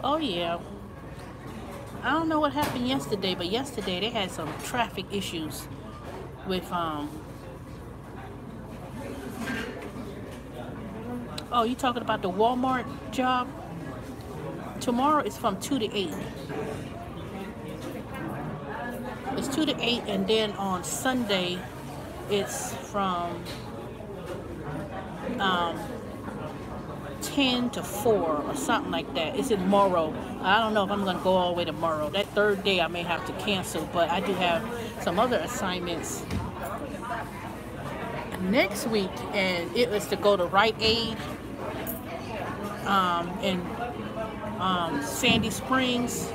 oh yeah, I don't know what happened yesterday, but yesterday they had some traffic issues with oh, you talking about the Walmart job? Tomorrow is from 2 to 8. It's 2 to 8, and then on Sunday it's from 10 to 4 or something like that. It's in Murrow. I don't know if I'm going to go all the way to Murrow. That 3rd day I may have to cancel, but I do have some other assignments next week, and it was to go to Rite Aid in Sandy Springs,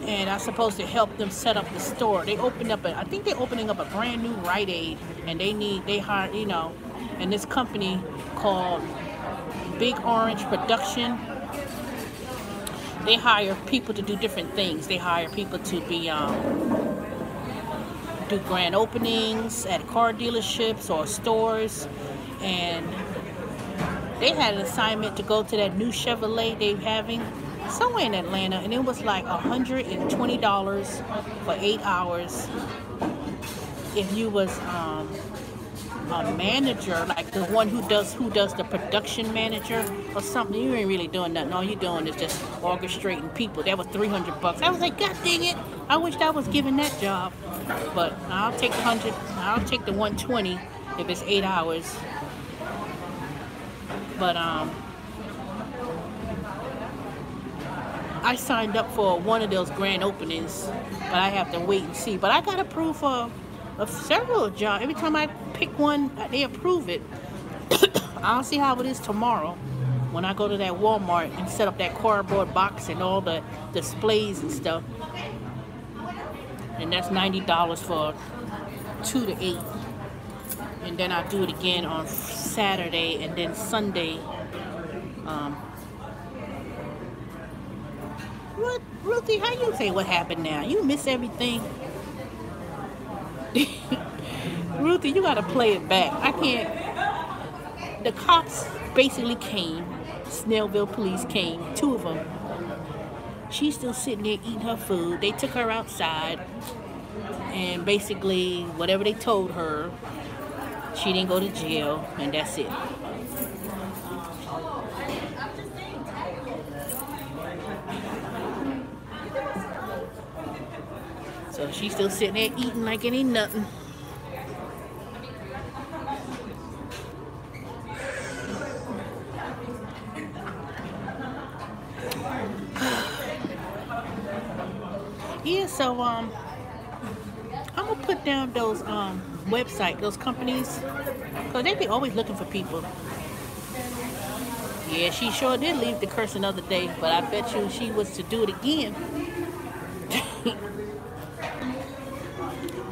and I'm supposed to help them set up the store. They opened up I think they're opening up a brand new Rite Aid, and they hire, you know, and this company called Big Orange Production, they hire people to do different things. They hire people to be do grand openings at car dealerships or stores, and they had an assignment to go to that new Chevrolet they're having somewhere in Atlanta, and it was like $120 for 8 hours. If you was a manager, like the one who does the production manager or something, you ain't really doing nothing. All you're doing is just orchestrating people. That was $300. I was like, God dang it! I wish I was given that job. But I'll take the 100. I'll take the 120 if it's 8 hours. But I signed up for one of those grand openings, but I have to wait and see. But I got approved for several jobs. Every time I pick one, they approve it. I'll see how it is tomorrow when I go to that Walmart and set up that cardboard box and all the displays and stuff. And that's $90 for 2 to 8. And then I'll do it again on Saturday, and then Sunday. What, Ruthie? How you say what happened now? You miss everything. Ruthie, you gotta play it back. I can't. The cops basically came. Snellville police came, 2 of them. She's still sitting there eating her food. They took her outside, and basically whatever they told her, she didn't go to jail, and that's it. So she's still sitting there eating like it ain't nothing. Yeah, so I'm gonna put down those website, those companies, because they be always looking for people. Yeah, she sure did leave the curse another day, but I bet you she was to do it again.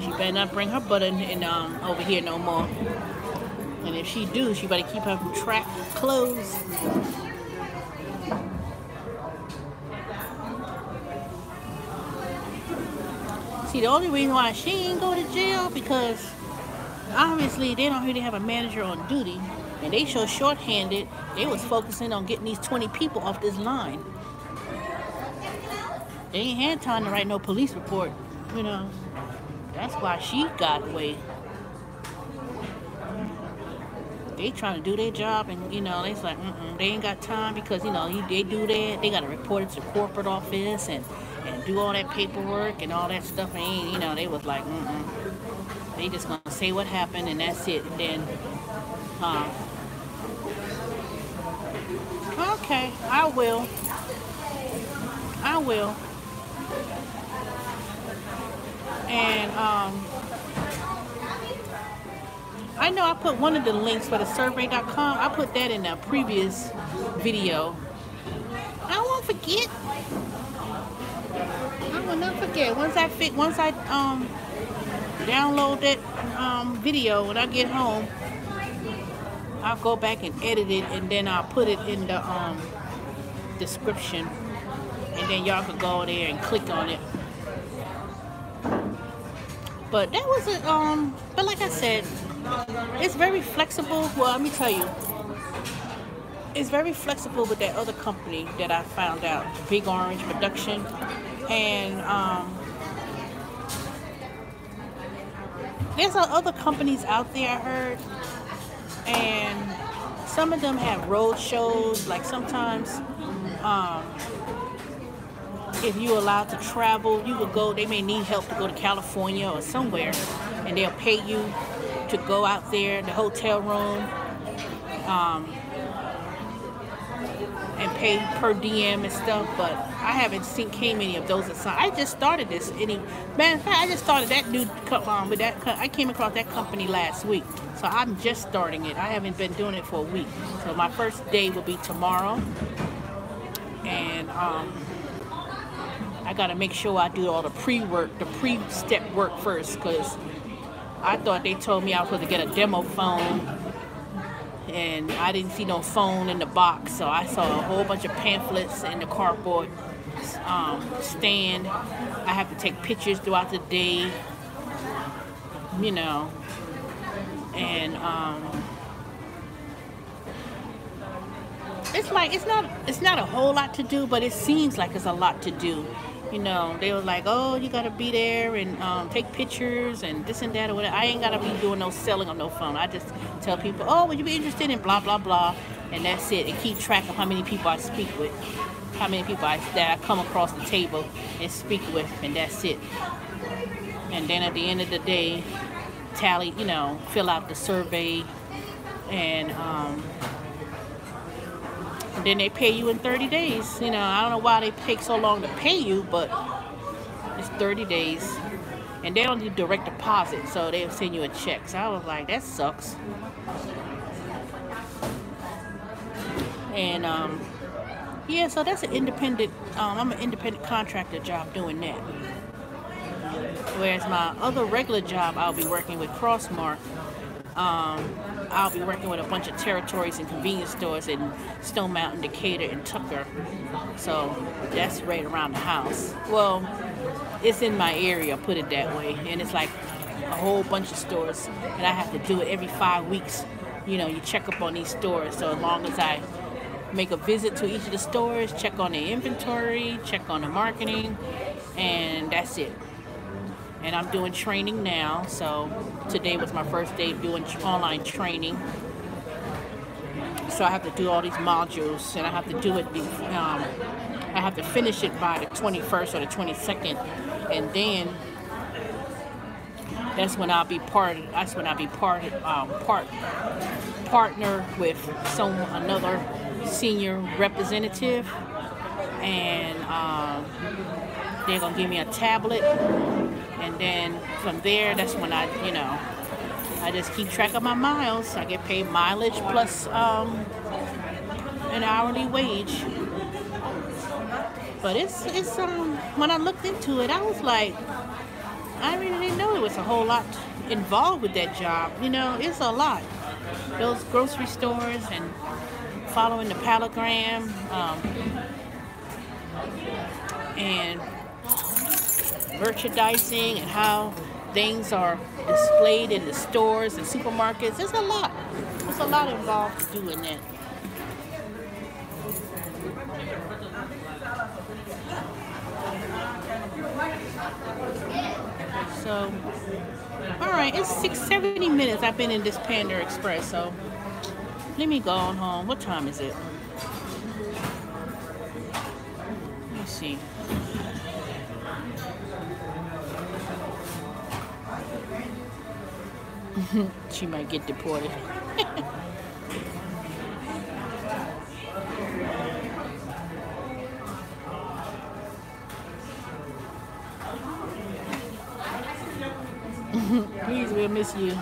She better not bring her butt in over here no more. And if she do, she better keep her trap closed. See, the only reason why she ain't go to jail, because obviously they don't really have a manager on duty, and they so short-handed. They was focusing on getting these 20 people off this line. They ain't had time to write no police report, you know. That's why she got away. They trying to do their job, and you know, they's like, they ain't got time because you know they do that. They got to report it to the corporate office and do all that paperwork and all that stuff. And you know, they was like, they just gonna say what happened and that's it. And then, okay, I will. And I know I put one of the links for the survey.com. I put that in a previous video. I won't forget. I will not forget. Once I download that video when I get home, I'll go back and edit it, and then I'll put it in the description, and then y'all can go there and click on it. But that was a but like I said, it's very flexible. Well, let me tell you, it's very flexible with that other company that I found out, Big Orange Production. And there's other companies out there, I heard, and some of them have road shows. Like sometimes if you're allowed to travel, you could go. They may need help to go to California or somewhere, and they'll pay you to go out there, the hotel room, and pay per diem and stuff. But I haven't came any of those aside. I just started this. Matter of fact, I just started that new with that. I came across that company last week, so I'm just starting it. I haven't been doing it for a week. So my first day will be tomorrow, and I gotta make sure I do all the pre-work, the pre-step work first, because I thought they told me I was supposed to get a demo phone, and I didn't see no phone in the box, so I saw a whole bunch of pamphlets in the cardboard stand. I have to take pictures throughout the day, you know, and it's like it's not a whole lot to do, but it seems like it's a lot to do. You know, they were like, oh, you gotta be there and take pictures and this and that or whatever. I ain't gotta be doing no selling on no phone. I just tell people, oh, would you be interested in blah blah blah, and that's it. And keep track of how many people I speak with, how many people that I come across the table and speak with, and that's it. And then at the end of the day, tally, you know, fill out the survey, and then they pay you in 30 days. You know, I don't know why they take so long to pay you, but it's 30 days. And they don't do direct deposit, so they'll send you a check. So I was like, that sucks. And yeah, so that's an independent, I'm an independent contractor job doing that. Whereas my other regular job, I'll be working with Crossmark. I'll be working with a bunch of territories and convenience stores in Stone Mountain, Decatur, and Tucker. So that's right around the house. Well, it's in my area, put it that way. And it's like a whole bunch of stores. And I have to do it every 5 weeks. You know, you check up on these stores. So as long as I make a visit to each of the stores, check on the inventory, check on the marketing, and that's it. And I'm doing training now, so today was my first day doing online training. So I have to do all these modules, and I have to do it. I have to finish it by the 21st or the 22nd, and then that's when I'll be partner with another senior representative, and they're gonna give me a tablet. And then from there, that's when I just keep track of my miles. I get paid mileage plus an hourly wage. But it's when I looked into it, I was like, I really didn't know there was a whole lot involved with that job. You know, it's a lot. Those grocery stores and following the palogram and merchandising and how things are displayed in the stores and supermarkets. There's a lot. There's a lot involved to doing that. So, all right, it's 6:70 minutes. I've been in this Panda Express, so let me go on home. What time is it? Let me see. She might get deported. Please, we'll miss you.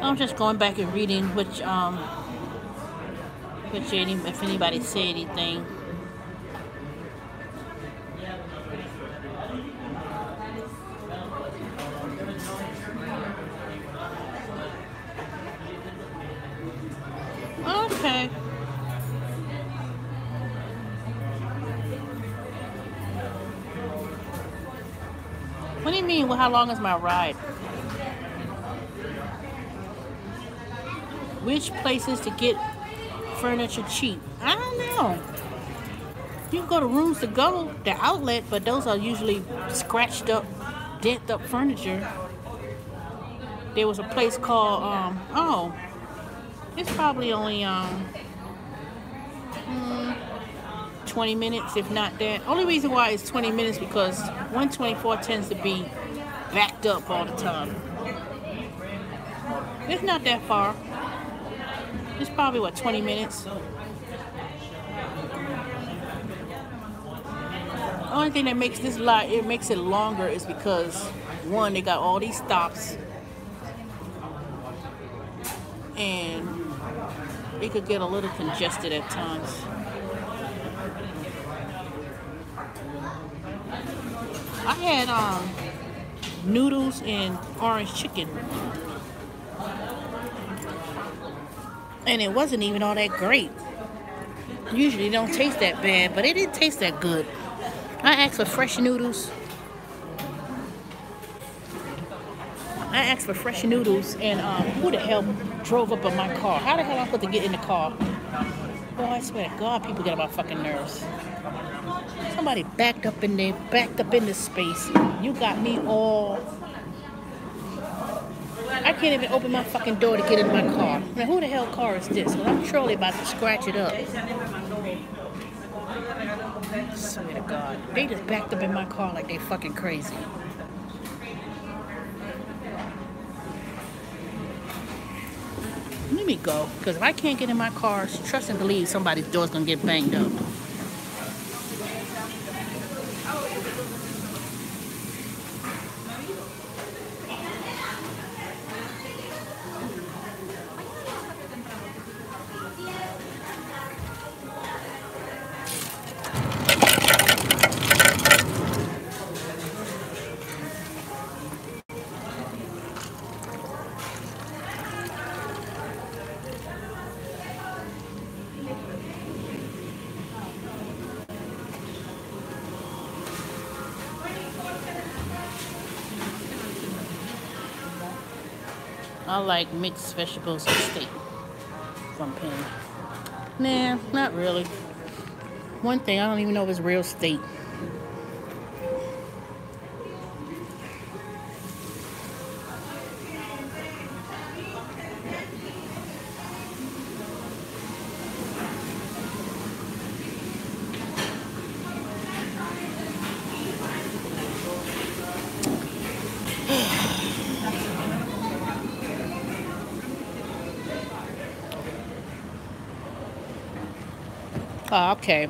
I'm just going back and reading if anybody said anything. Okay. What do you mean? Well, how long is my ride? Which places to get furniture cheap? I don't know. You can go to Rooms to Go, the outlet, but those are usually scratched up, dent up furniture. There was a place called, it's probably only 20 minutes, if not that. Only reason why it's 20 minutes because 124 tends to be backed up all the time. It's not that far. It's probably, what, 20 minutes? The only thing that makes this it makes it longer is because, one, they got all these stops. And it could get a little congested at times. I had noodles and orange chicken. And it wasn't even all that great. Usually it don't taste that bad, but it didn't taste that good. I asked for fresh noodles. And who the hell drove up in my car? How the hell am I supposed to get in the car? Boy, I swear to God, people get on my fucking nerves. Somebody backed up in this space. You got me all... I can't even open my fucking door to get in my car. Now, who the hell car is this? Well, I'm surely about to scratch it up. I swear to God. They just backed up in my car like they fucking crazy. Let me go, because if I can't get in my car, trust and believe somebody's door's gonna get banged up. I like mixed vegetables and steak from Penny. Nah, not really. One thing, I don't even know if it's real steak. Oh, okay.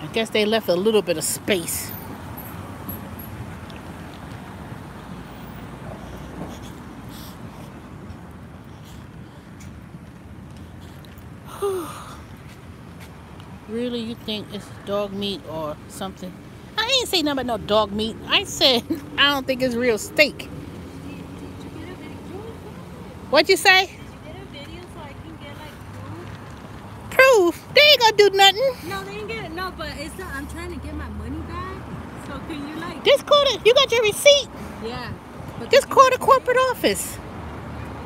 I guess they left a little bit of space. Really, you think it's dog meat or something? I ain't say nothing about no dog meat. I said I don't think it's real steak. What'd you say? Did a video so I can get like proof. Proof? ain't gonna do nothing. No, they ain't get it. No, but it's not, I'm trying to get my money back. So can you like? Just call it. You got your receipt. Yeah. But Just call the corporate office.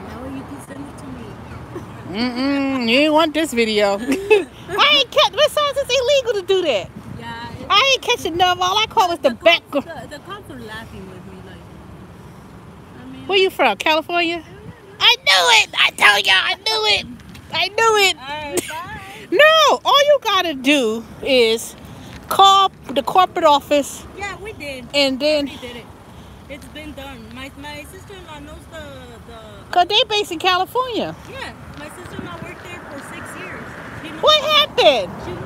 No, you can send it to me. You ain't want this video. I ain't catch. Besides, it's illegal to do that. Yeah. I ain't catching none. All I call is the background. The cops are laughing with me, like. I mean. Where you from? California? I knew it. I told y'all. I knew it. I knew it. All right, bye. No, all you gotta do is call the corporate office. Yeah, we did. And then. We did it. It's been done. My sister-in-law knows the. Cause they based in California. Yeah, my sister-in-law worked there for 6 years. She knows What happened? She knows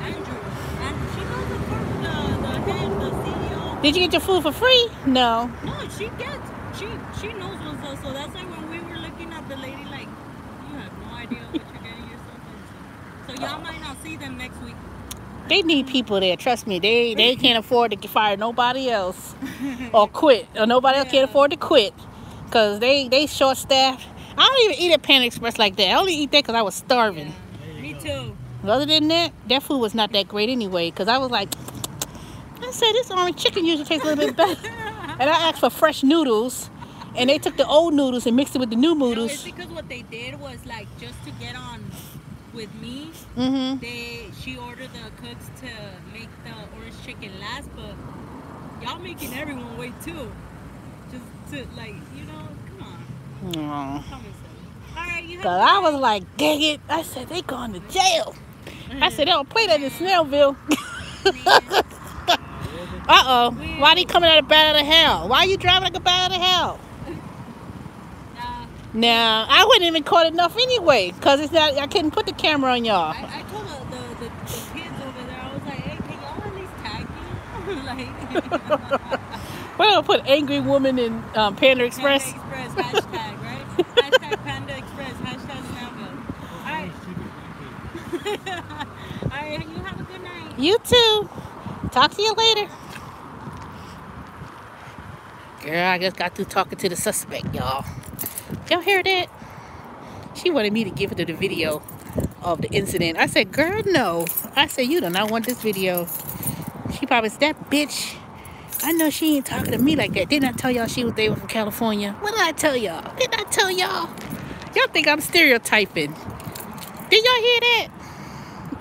Andrew. And she knows the head, the CEO. Did you get your food for free? No. No, she knows what's up. So that's why when we were looking at the lady, like, you have no idea what you're getting yourself into. So y'all might not see them next week. They need people there. Trust me. They can't afford to fire nobody else or quit. Or nobody else can't afford to quit. Because they short staffed. I don't even eat at Panda Express like that. I only eat that because I was starving. Yeah, me too. Other than that, that food was not that great anyway. Because I was like, I said, this orange chicken usually tastes a little bit better. And I asked for fresh noodles. And they took the old noodles and mixed it with the new noodles. No, it's because what they did was, like, just to get on with me, she ordered the cooks to make the orange chicken last, but y'all making everyone wait too. Just to, like, you know, come on. Aww. Alright, you have. Cause I was like, dang it. I said, they going to jail. I said, they don't play that in Snellville. Uh-oh. Why they coming out of bad out of hell? Why you driving like a bad out of hell? Nah, I wouldn't even caught enough anyway, cause it's not. I couldn't put the camera on y'all. I told the kids over there. I was like, hey, can y'all at least tag me? Like, We're gonna put angry woman in Panda Express. Panda Express hashtag, right? Hashtag Panda Express. Hashtag Snellville. All right, you have a good night. You too. Talk to you later. Girl, I just got through talking to the suspect, y'all. Y'all hear that? She wanted me to give her the video of the incident. I said, girl, no. I said, you do not want this video. She probably said, that bitch. I know she ain't talking to me like that. Didn't I tell y'all they were from California? What did I tell y'all? Didn't I tell y'all? Y'all think I'm stereotyping. Did y'all hear that?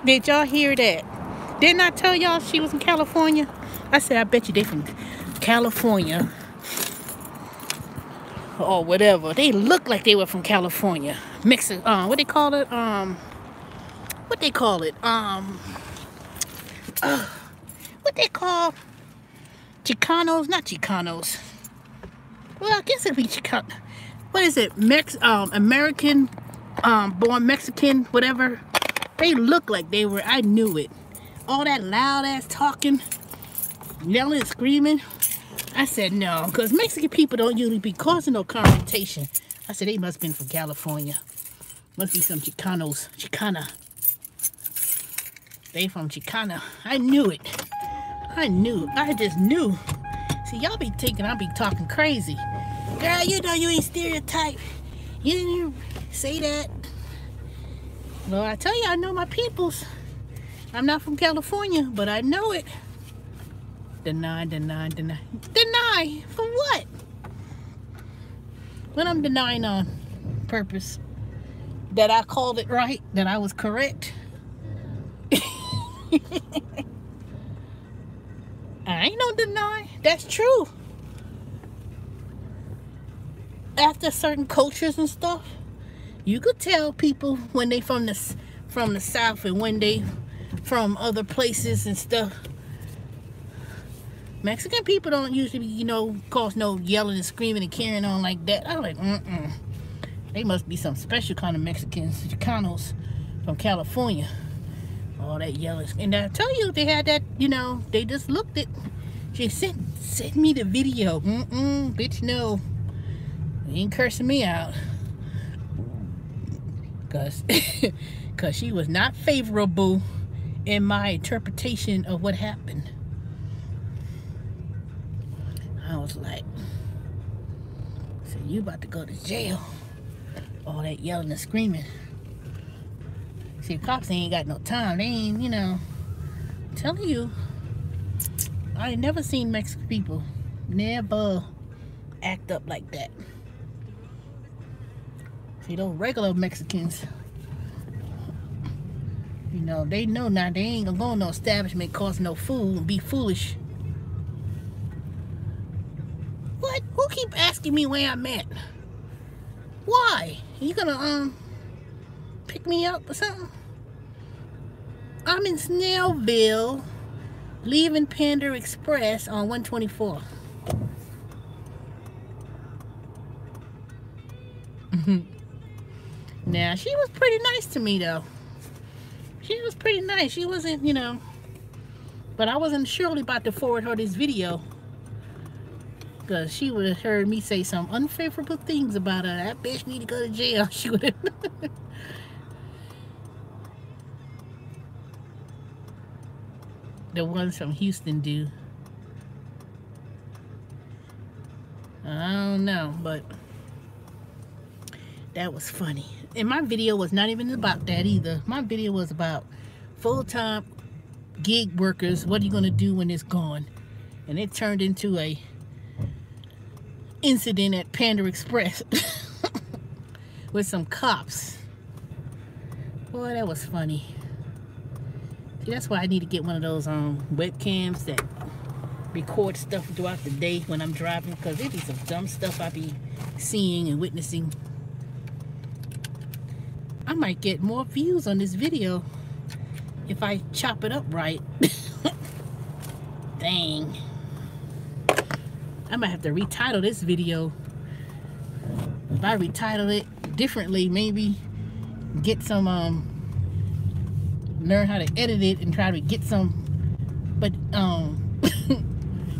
Did y'all hear that? Didn't I tell y'all she was from California? I said, I bet you they from California. Or whatever. They look like they were from California. Mexico, what they call it? What they call it? What they call Chicanos? Not Chicanos. Well, I guess it'd be Chicano. What is it? American, born Mexican, whatever. They look like they were. I knew it. All that loud ass talking, yelling, screaming. I said no, because Mexican people don't usually be causing no confrontation. I said they must have been from California. Must be some Chicanos. Chicana. They from Chicana. I knew it. I knew. I just knew. See, y'all be thinking I be talking crazy. Girl, you know you ain't stereotype. You didn't even say that. Well, I tell you, I know my peoples. I'm not from California, but I know it. Deny, deny, deny. Deny? For what? When I'm denying on purpose that I called it right, that I was correct. I ain't no deny. That's true. After certain cultures and stuff, you could tell people when they from the South and when they from other places and stuff. Mexican people don't usually, you know, cause no yelling and screaming and carrying on like that. I'm like, They must be some special kind of Mexicans, Chicanos from California. All that yelling. And I tell you, they had that, you know, they just looked at. She sent me the video. Bitch, no. They ain't cursing me out. Cause she was not favorable in my interpretation of what happened. I was like, so you about to go to jail. All that yelling and screaming. See, cops ain't got no time. They ain't, you know. I'm telling you, I ain't never seen Mexican people never act up like that. See, those regular Mexicans, you know, they know now they ain't gonna go in no establishment, cost no food, and be foolish. What? Who keep asking me where I'm at? Why? You gonna pick me up or something? I'm in Snellville, leaving Panda Express on 124. Now, she was pretty nice to me, though. She was pretty nice. She wasn't, you know, but I wasn't surely about to forward her this video, because she would have heard me say some unfavorable things about her. That bitch need to go to jail. She would have. The ones from Houston do. I don't know, but that was funny. And my video was not even about that either. My video was about full-time gig workers. What are you going to do when it's gone? And it turned into a incident at Panda Express with some cops. Boy, that was funny. See, that's why I need to get one of those webcams that record stuff throughout the day when I'm driving, because there be some dumb stuff I be seeing and witnessing. I might get more views on this video if I chop it up right. Dang. I might have to retitle this video. If I retitle it differently, maybe get some learn how to edit it and try to get some, but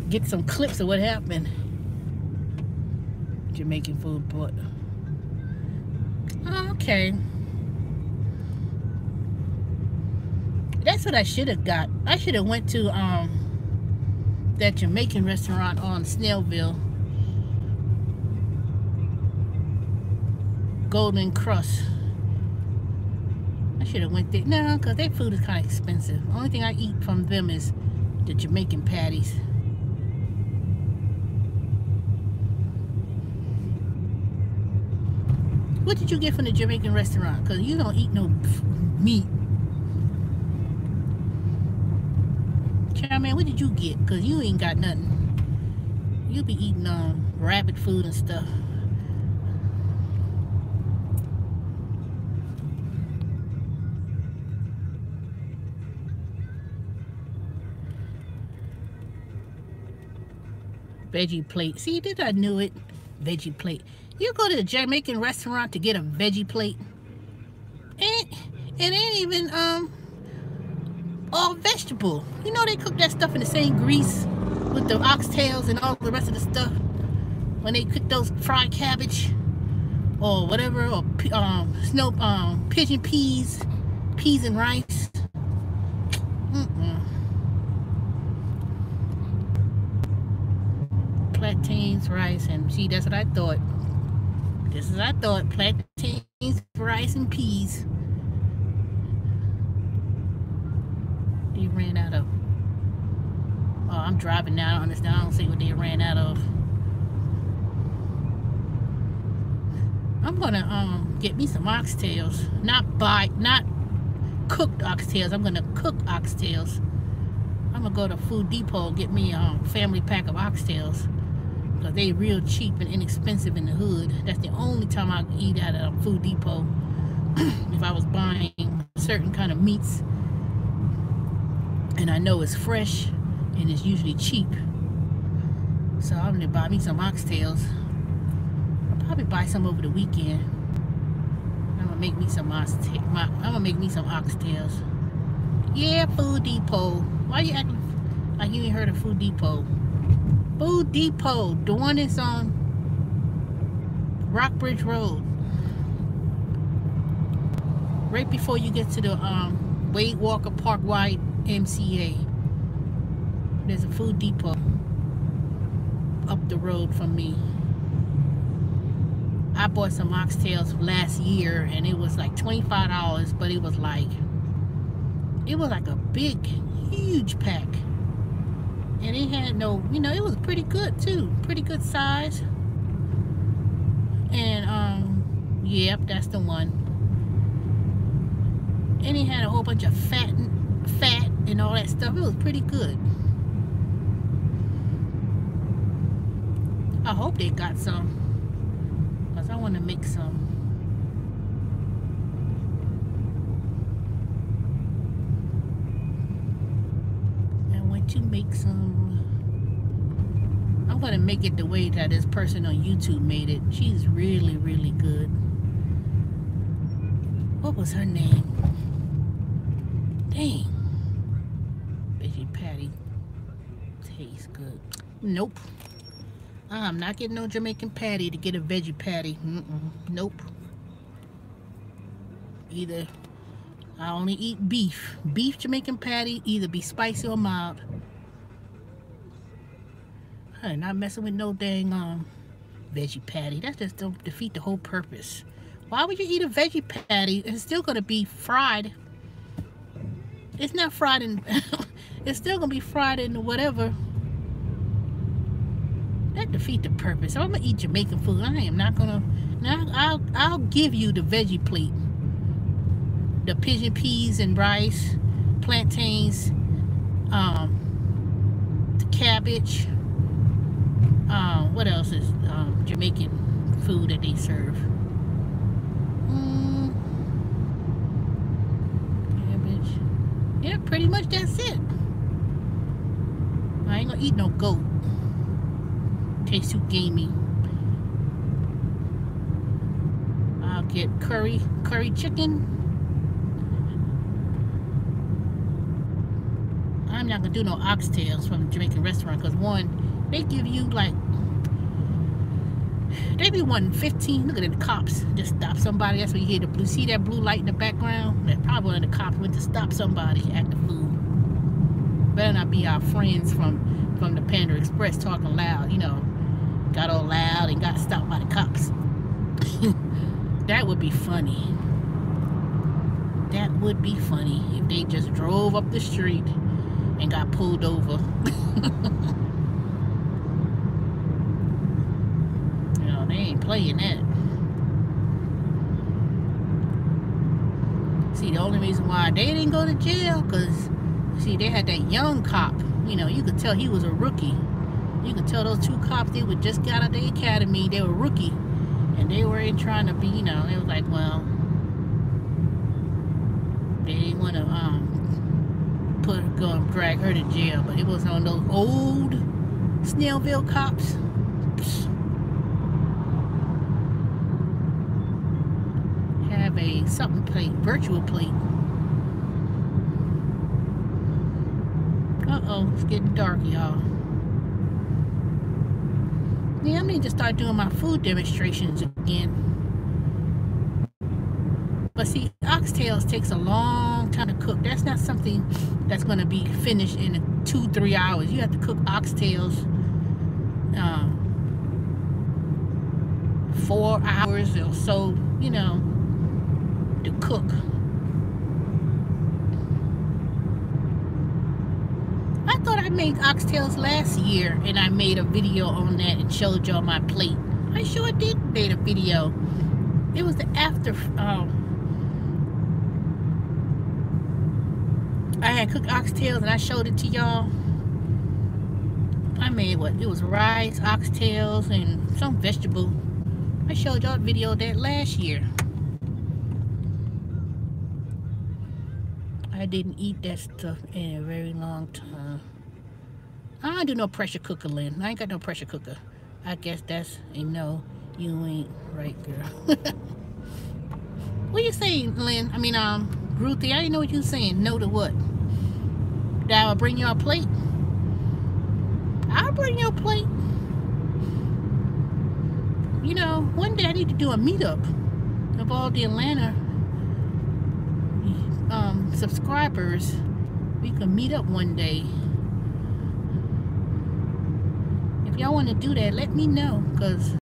get some clips of what happened. Jamaican food, but okay. That's what I should have got. I should have went to that Jamaican restaurant on Snellville, Golden Crust. I should have went there. No, because their food is kind of expensive. The only thing I eat from them is the Jamaican patties. What did you get from the Jamaican restaurant? Because you don't eat no meat. Man, what did you get? Because you ain't got nothing. You be eating rabbit food and stuff. Veggie plate. See, did I knew it? Veggie plate. You go to the Jamaican restaurant to get a veggie plate. It ain't even all vegetable. You know they cook that stuff in the same grease with the oxtails and all the rest of the stuff when they cook those fried cabbage or whatever, or pigeon peas and rice. Plantains, rice, and see, that's what I thought. This is what I thought. Plantains, rice, and peas. They ran out of. Oh, I'm driving now. I don't understand. I don't see what they ran out of. I'm gonna get me some oxtails. Not cooked oxtails. I'm gonna cook oxtails. I'm gonna go to Food Depot and get me a family pack of oxtails, because they real cheap and inexpensive in the hood. That's the only time I eat at a Food Depot. If I was buying certain kind of meats and I know it's fresh and it's usually cheap. So I'm gonna buy me some oxtails. I'll probably buy some over the weekend. I'm gonna make me some oxtails. Yeah, Food Depot. Why you acting like you ain't heard of Food Depot? Food Depot, the one that's on Rockbridge Road, right before you get to the Wade Walker Parkway MCA. There's a Food Depot up the road from me. I bought some oxtails last year, and it was like $25, but it was like a big, huge pack. And it had no, you know, it was pretty good too. Pretty good size. And, yep, that's the one. And it had a whole bunch of fat and all that stuff. It was pretty good. I hope they got some, because I want to make some. To make some. I'm gonna make it the way that this person on YouTube made it. She's really, really good. What was her name? Dang. Veggie patty. Tastes good. Nope. I'm not getting no Jamaican patty to get a veggie patty. Nope. Either I only eat beef. Beef Jamaican patty, either be spicy or mild. I'm not messing with no dang veggie patty. That just don't defeat the whole purpose. Why would you eat a veggie patty? It's still gonna be fried. It's not fried in it's still gonna be fried in whatever. That defeat the purpose. So I'm gonna eat Jamaican food. I am not gonna. Now I'll give you the veggie plate. The pigeon peas and rice, plantains, the cabbage. What else is Jamaican food that they serve? Cabbage. Yeah, pretty much that's it. I ain't gonna eat no goat. Tastes too gamey. I'll get curry chicken. I'm not gonna do no oxtails from a Jamaican restaurant, because one, they give you like, they be wanting 15. Look at the cops just stop somebody. That's what you hear, the blue. See that blue light in the background? That probably one of the cops went to stop somebody at the food. Better not be our friends from the Panda Express talking loud, you know, got all loud and got stopped by the cops. That would be funny. That would be funny if they just drove up the street and got pulled over. You know, they ain't playing that. See, the only reason why they didn't go to jail, because, see, they had that young cop. You know, you could tell he was a rookie. You could tell those two cops, they were just got out of the academy. They were rookie. And they weren't trying to be, you know, they was like, well, they didn't want to, go and drag her to jail, but it was on those old Snellville cops. Have a something plate, virtual plate. Uh-oh, it's getting dark, y'all. Yeah, I need to start doing my food demonstrations again. But see, oxtails takes a long time to cook. That's not something that's going to be finished in 2-3 hours. You have to cook oxtails 4 hours or so, you know, to cook. I thought I made oxtails last year, and I made a video on that and showed y'all my plate. I sure did make a video. It was the after, I had cooked oxtails and I showed it to y'all. I made what? It was rice, oxtails, and some vegetable. I showed y'all a video of that last year. I didn't eat that stuff in a very long time. I don't do no pressure cooker, Lynn. I ain't got no pressure cooker. I guess that's a no. You ain't right, girl. What you saying, Lynn? I mean, Ruthie, I didn't know what you were saying. No to what? That I'll bring you a plate? I'll bring you a plate. You know, one day I need to do a meetup of all the Atlanta subscribers. We can meet up one day. If y'all want to do that, let me know, because